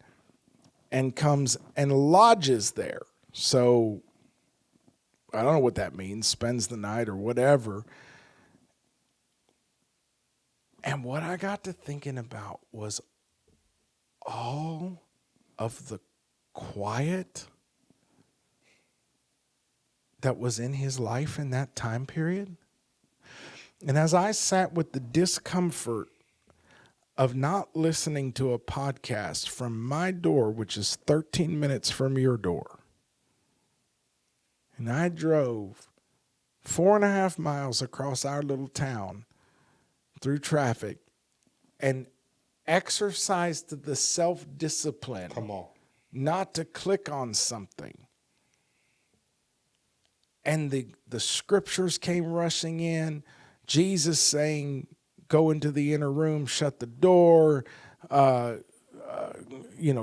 and comes and lodges there. So I don't know what that means, spends the night or whatever. And what I got to thinking about was all of the quiet that was in his life in that time period. And as I sat with the discomfort of not listening to a podcast from my door, which is 13 minutes from your door, and I drove 4.5 miles across our little town through traffic and exercised the self-discipline not to click on something. And the scriptures came rushing in, Jesus saying, go into the inner room, shut the door,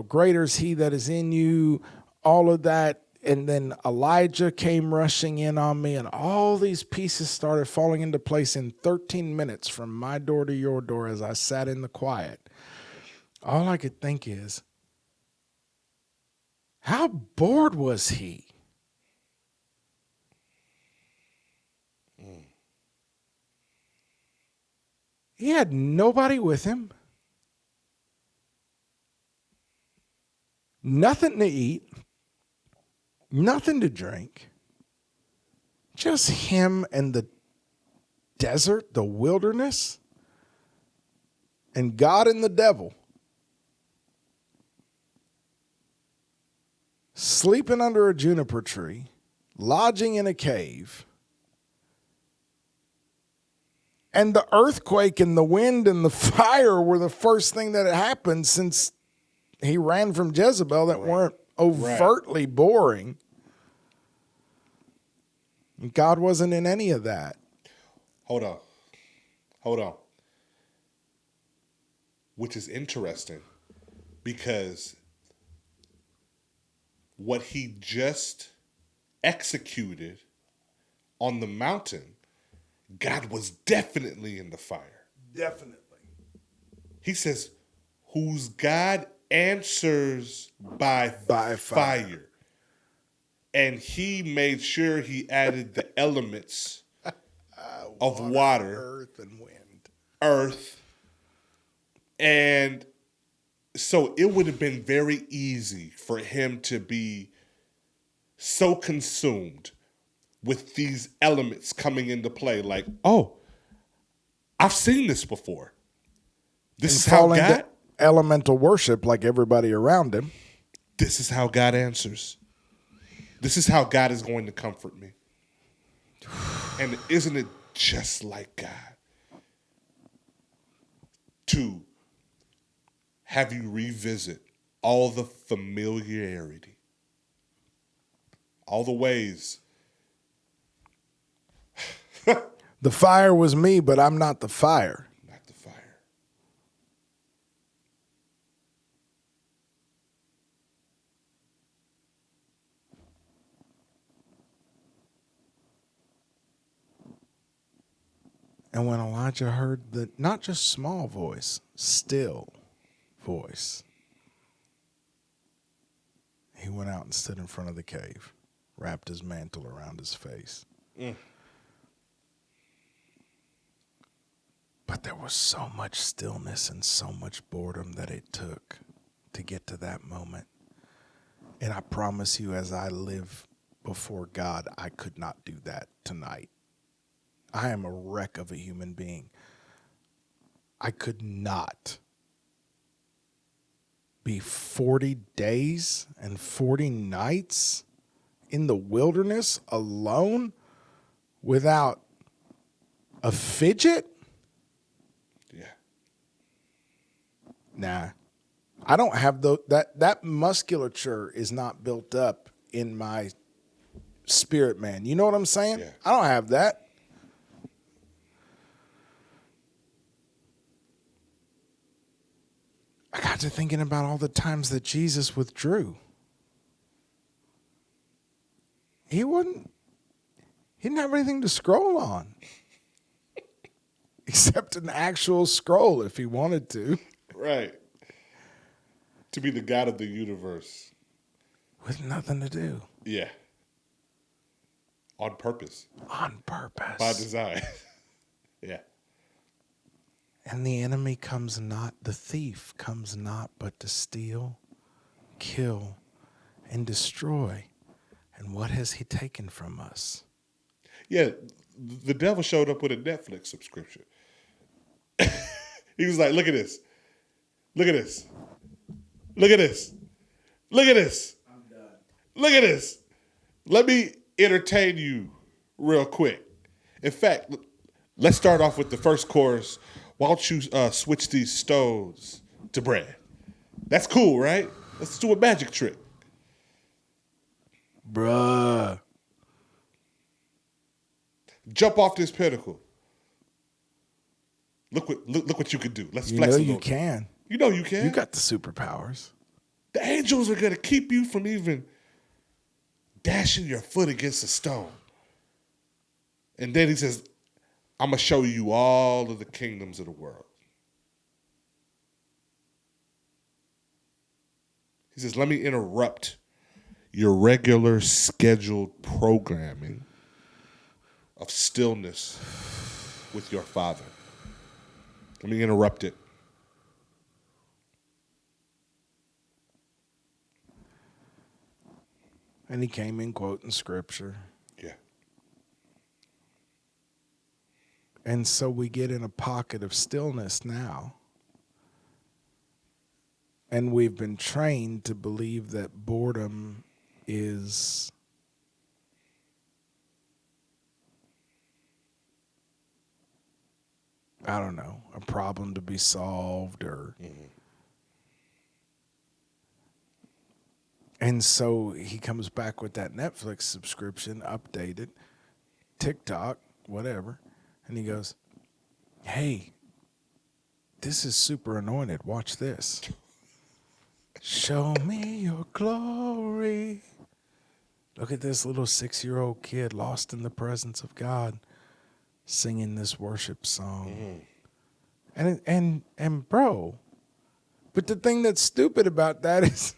greater is he that is in you, all of that. And then Elijah came rushing in on me, and all these pieces started falling into place in 13 minutes from my door to your door as I sat in the quiet. All I could think is, how bored was he? He had nobody with him, nothing to eat, nothing to drink, just him and the desert, the wilderness, and God and the devil. Sleeping under a juniper tree, lodging in a cave, And the earthquake and the wind and the fire were the first thing that had happened since he ran from Jezebel that weren't overtly boring. God wasn't in any of that. Hold on. Which is interesting because what he just executed on the mountain, God was definitely in the fire. Definitely. He says, whose God answers by fire. And he made sure he added the elements of water, earth, and wind. Earth. And so it would have been very easy for him to be so consumed with these elements coming into play. Like, oh, I've seen this before. This is how God... elemental worship like everybody around him. This is how God answers. This is how God is going to comfort me. And isn't it just like God to have you revisit all the familiarity, all the ways? The fire was me, but I'm not the fire. Not the fire. And when Elijah heard the not just small voice, still voice, he went out and stood in front of the cave, wrapped his mantle around his face. But there was so much stillness and so much boredom that it took to get to that moment. And I promise you, as I live before God, I could not do that tonight. I am a wreck of a human being. I could not be 40 days and 40 nights in the wilderness alone without a fidget. Yeah. Nah. I don't have that musculature is not built up in my spirit, man. You know what I'm saying? Yeah. I don't have that. I got to thinking about all the times that Jesus withdrew. He didn't have anything to scroll on. Except an actual scroll if he wanted to. Right. To be the God of the universe. With nothing to do. Yeah. On purpose. On purpose. By design. Yeah. And the enemy comes not, the thief comes not but to steal, kill, and destroy. And what has he taken from us? Yeah, the devil showed up with a Netflix subscription. He was like, look at this. Look at this. Look at this. Look at this. I'm done. Look at this. Let me entertain you real quick. In fact, let's start off with the first chorus. Why don't you switch these stones to bread? That's cool, right? Let's do a magic trick. Bruh. Jump off this pinnacle. Look what you can do. Let's flex a little. You can. You know you can. You got the superpowers. The angels are going to keep you from even dashing your foot against a stone. And then he says, I'm going to show you all of the kingdoms of the world. He says, let me interrupt your regular scheduled programming of stillness with your Father. Let me interrupt it. And he came in quoting scripture. Yeah. And so we get in a pocket of stillness now. And we've been trained to believe that boredom is I don't know, a problem to be solved or. And so he comes back with that Netflix subscription, updated, TikTok, whatever. And he goes, hey, this is super anointed. Watch this. Show me your glory. Look at this little 6-year-old kid lost in the presence of God singing this worship song. And bro, but the thing that's stupid about that is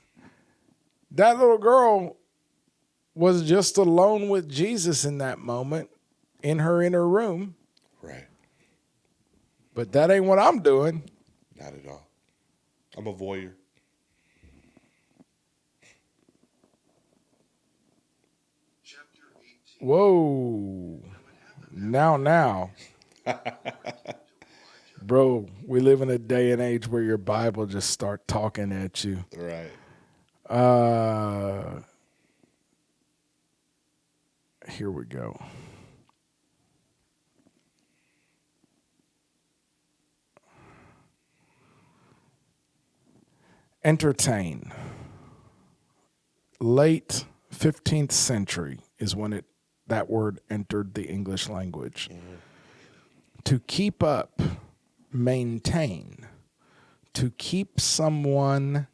that little girl was just alone with Jesus in that moment in her inner room. Right. But that ain't what I'm doing. Not at all. I'm a voyeur. Whoa. Now. Bro, we live in a day and age where your Bible just start talking at you. Right. Here we go. Entertain. Late 15th century is when that word entered the English language. To keep up, maintain, to keep someone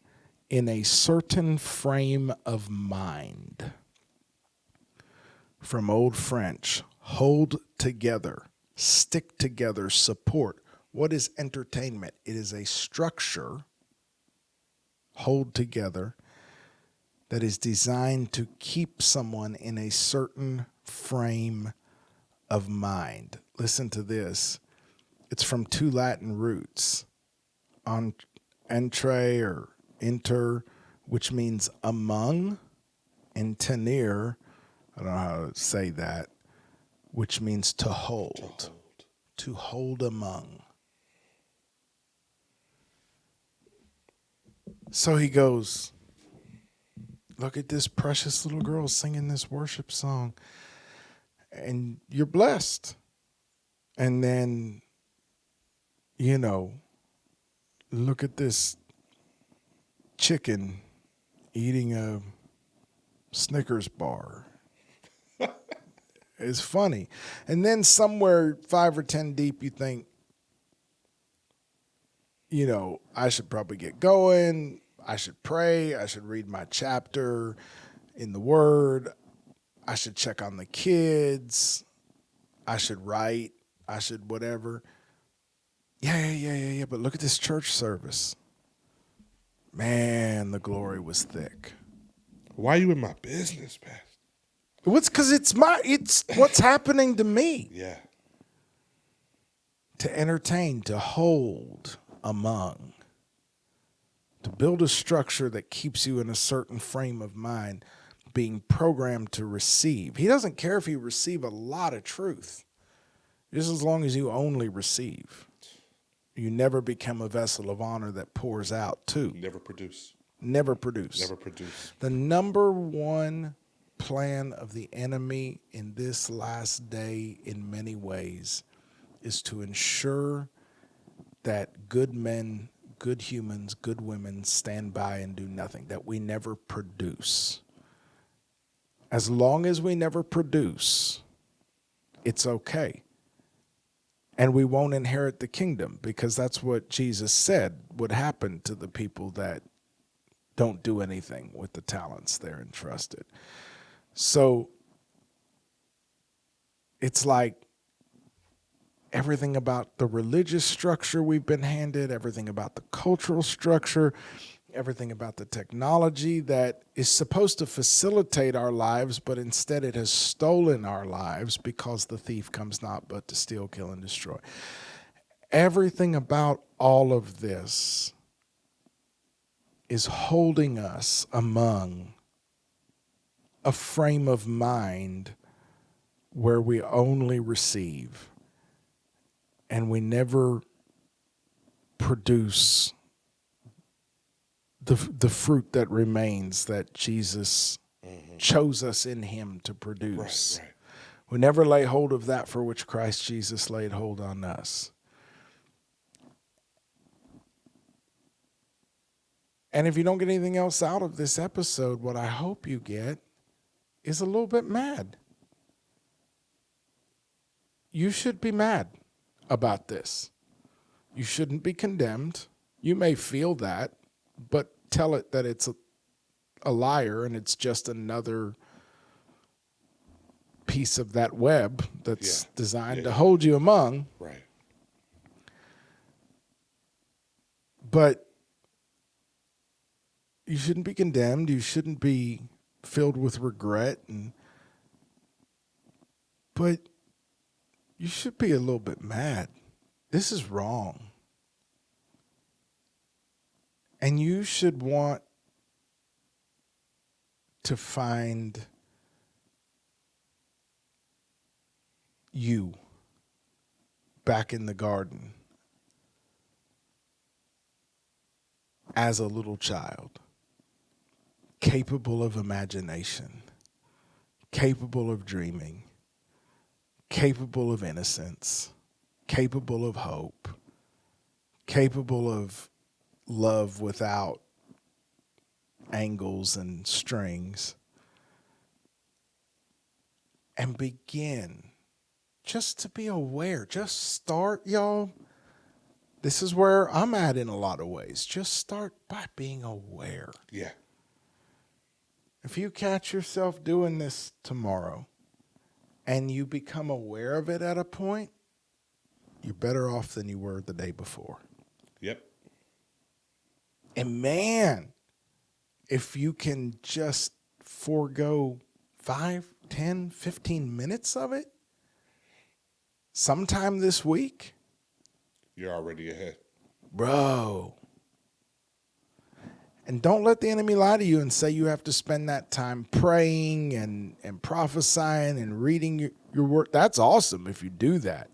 in a certain frame of mind. From Old French, hold together, stick together, support. What is entertainment? It is a structure, hold together, that is designed to keep someone in a certain frame of mind. Listen to this. It's from two Latin roots, entre or inter, which means among, and tenere, I don't know how to say that, which means to hold. To hold among. So he goes, look at this precious little girl singing this worship song, and you're blessed. And then, look at this chicken eating a Snickers bar. It's funny. And then somewhere 5 or 10 deep, you think, I should probably get going. I should pray. I should read my chapter in the Word. I should check on the kids. I should write. I should whatever. Yeah. But look at this church service. Man, the glory was thick. Why are you in my business, Pastor? Because it's what's happening to me. Yeah. To entertain, to hold among, to build a structure that keeps you in a certain frame of mind, being programmed to receive. He doesn't care if you receive a lot of truth, just as long as you only receive. You never become a vessel of honor that pours out too. Never produce. The number one plan of the enemy in this last day, in many ways, is to ensure that good men, good humans, good women stand by and do nothing, that we never produce. As long as we never produce, it's okay. And we won't inherit the kingdom, because that's what Jesus said would happen to the people that don't do anything with the talents they're entrusted. So it's like everything about the religious structure we've been handed, everything about the cultural structure, everything about the technology that is supposed to facilitate our lives, but instead it has stolen our lives, because the thief comes not but to steal, kill, and destroy. Everything about all of this is holding us among a frame of mind where we only receive and we never produce the fruit that remains that Jesus chose us in him to produce. Right. We never lay hold of that for which Christ Jesus laid hold on us. And if you don't get anything else out of this episode, what I hope you get is a little bit mad. You should be mad about this. You shouldn't be condemned. You may feel that, but tell it that it's a liar and it's just another piece of that web that's designed to hold you among. Right. But you shouldn't be condemned. You shouldn't be filled with regret. But you should be a little bit mad. This is wrong. And you should want to find you back in the garden as a little child, capable of imagination, capable of dreaming, capable of innocence, capable of hope, capable of love without angles and strings, and begin just to be aware. Just start, y'all. This is where I'm at in a lot of ways. Just start by being aware. Yeah. If you catch yourself doing this tomorrow and you become aware of it at a point, you're better off than you were the day before. Yep. And man, if you can just forego 5, 10, 15 minutes of it sometime this week, you're already ahead. Bro. And don't let the enemy lie to you and say you have to spend that time praying and prophesying and reading your word. That's awesome if you do that.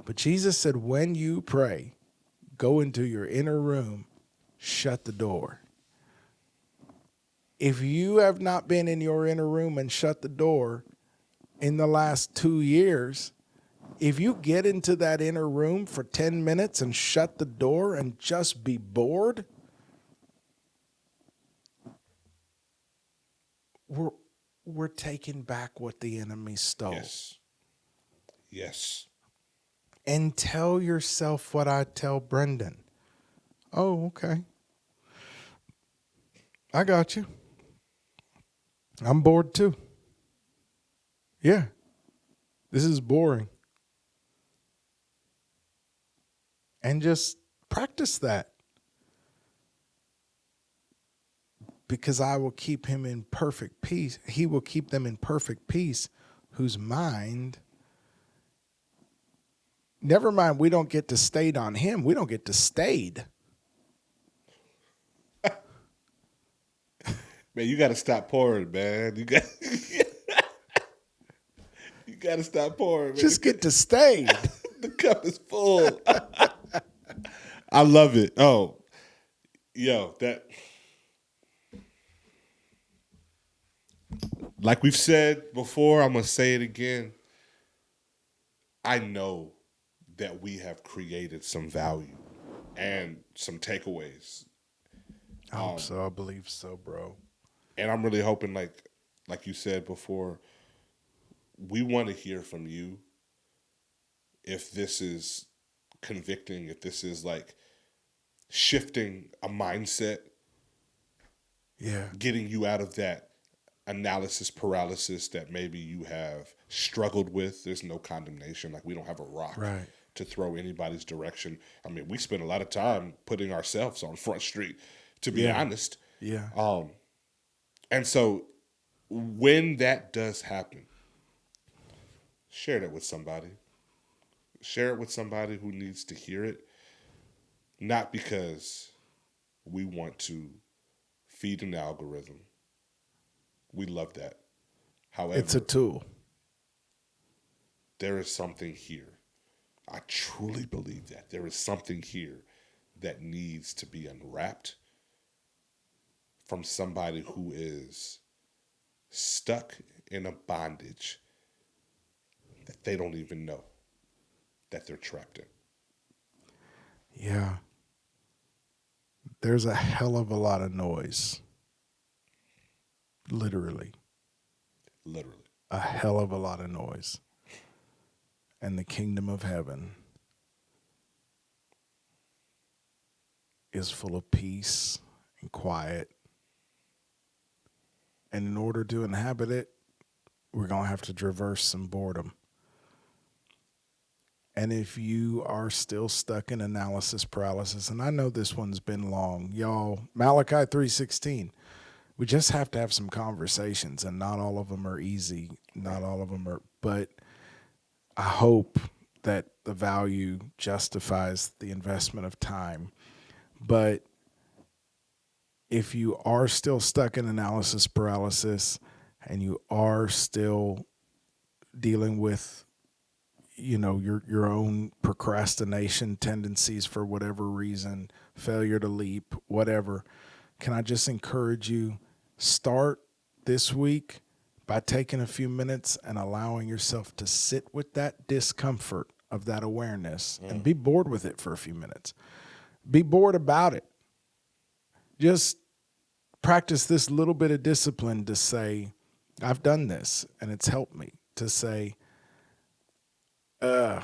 But Jesus said, when you pray, go into your inner room, shut the door. If you have not been in your inner room and shut the door in the last 2 years, if you get into that inner room for 10 minutes and shut the door and just be bored, we're taking back what the enemy stole. Yes. Yes. And tell yourself what I tell Brendan. Oh, okay. I got you. I'm bored too. Yeah. This is boring. And just practice that. Because I will keep him in perfect peace. He will keep them in perfect peace, whose mind, never mind, we don't get to stayed on him. We don't get to stayed. Man, you got to stop pouring, man. You got to stop pouring, man. Just get to stayed. The cup is full. I love it. Oh, yo, that... Like we've said before, I'm going to say it again. I know that we have created some value and some takeaways. I hope so. I believe so, bro. And I'm really hoping, like you said before, we want to hear from you if this is convicting, if this is like shifting a mindset. Yeah. Getting you out of that analysis paralysis that maybe you have struggled with. There's no condemnation. Like, we don't have a rock to throw anybody's direction. I mean, we spend a lot of time putting ourselves on Front Street, to be honest. Yeah. And so when that does happen, share that with somebody. Share it with somebody who needs to hear it. Not because we want to feed an algorithm. We love that. However, it's a tool. There is something here. I truly believe that. There is something here that needs to be unwrapped from somebody who is stuck in a bondage that they don't even know that they're trapped in. Yeah. there's a hell of a lot of noise. Literally. A hell of a lot of noise. And the kingdom of heaven is full of peace and quiet. And in order to inhabit it, we're going to have to traverse some boredom. And if you are still stuck in analysis paralysis, and I know this one's been long, y'all, Malachi 3:16, we just have to have some conversations, and not all of them are easy. Not all of them are, but I hope that the value justifies the investment of time. But if you are still stuck in analysis paralysis and you are still dealing with, your own procrastination tendencies for whatever reason, failure to leap, whatever, can I just encourage you, start this week by taking a few minutes and allowing yourself to sit with that discomfort of that awareness and be bored with it for a few minutes. Be bored about it. Just practice this little bit of discipline to say, I've done this and it's helped me. To say, I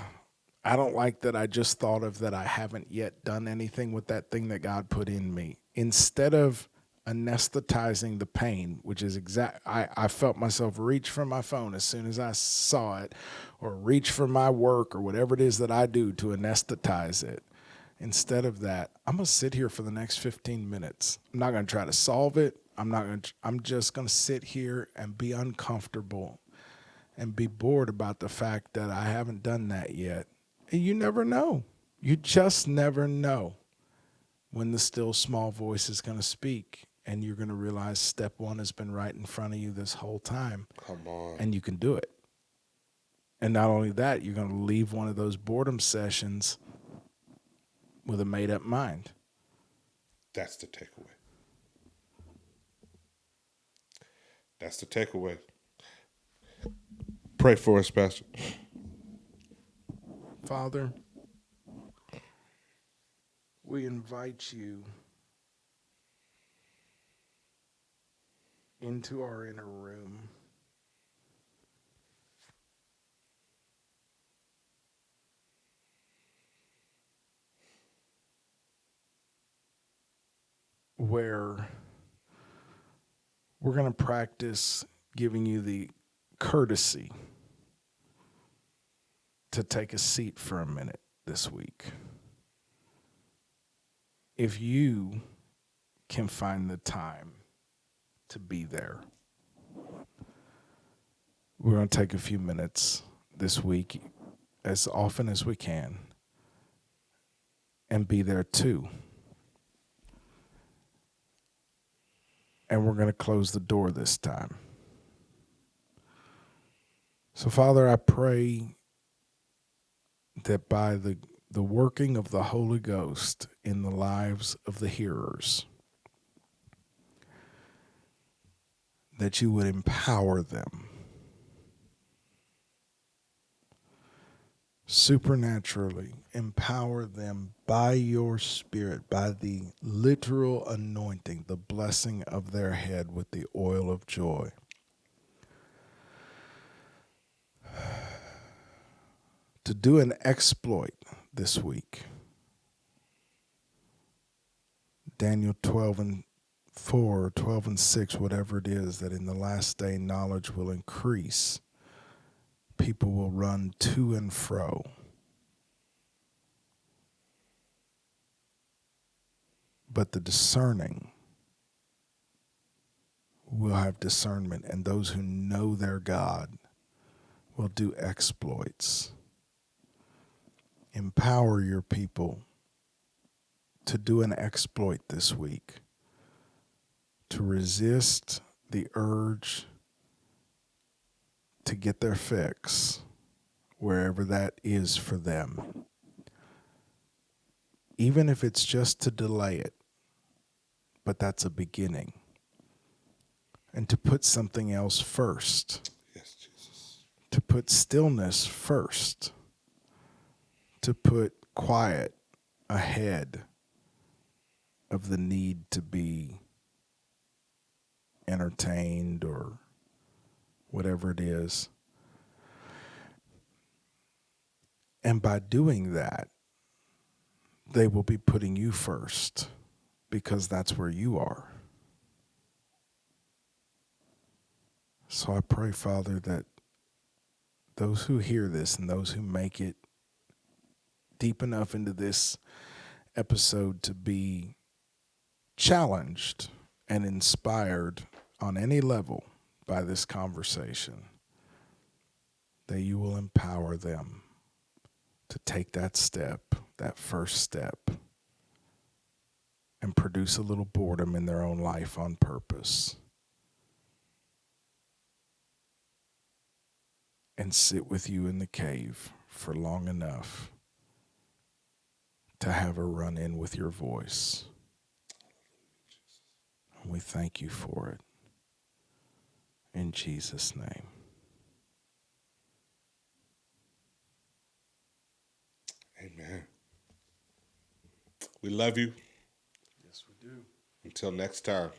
don't like that I just thought of that I haven't yet done anything with that thing that God put in me. Instead of anesthetizing the pain, which is I felt myself reach for my phone as soon as I saw it, or reach for my work or whatever it is that I do to anesthetize it. Instead of that, I'm going to sit here for the next 15 minutes. I'm not going to try to solve it. I'm just going to sit here and be uncomfortable and be bored about the fact that I haven't done that yet. And you never know. You just never know when the still small voice is going to speak, and you're going to realize step one has been right in front of you this whole time. Come on. And you can do it. And not only that, you're going to leave one of those boredom sessions with a made-up mind. That's the takeaway. That's the takeaway. Pray for us, Pastor. Father, we invite you into our inner room. Where we're going to practice giving you the courtesy to take a seat for a minute this week. If you can find the time to be there, we're going to take a few minutes this week, as often as we can, and be there too. And we're going to close the door this time. So, Father, I pray that by the working of the Holy Ghost in the lives of the hearers, that you would empower them supernaturally, empower them by your Spirit, by the literal anointing, the blessing of their head with the oil of joy. To do an exploit this week. Daniel 12:4, 12:6, whatever it is, that in the last day knowledge will increase. People will run to and fro. But the discerning will have discernment, and those who know their God will do exploits. Empower your people to do an exploit this week, to resist the urge to get their fix wherever that is for them. Even if it's just to delay it, but that's a beginning. And to put something else first. Yes, Jesus. To put stillness first. To put quiet ahead of the need to be entertained or whatever it is. And by doing that, they will be putting you first because that's where you are. So I pray, Father, that those who hear this and those who make it deep enough into this episode to be challenged and inspired on any level by this conversation, that you will empower them to take that step, that first step, and produce a little boredom in their own life on purpose. And sit with you in the cave for long enough to have a run-in with your voice. And we thank you for it. In Jesus' name. Amen. We love you. Yes, we do. Until next time.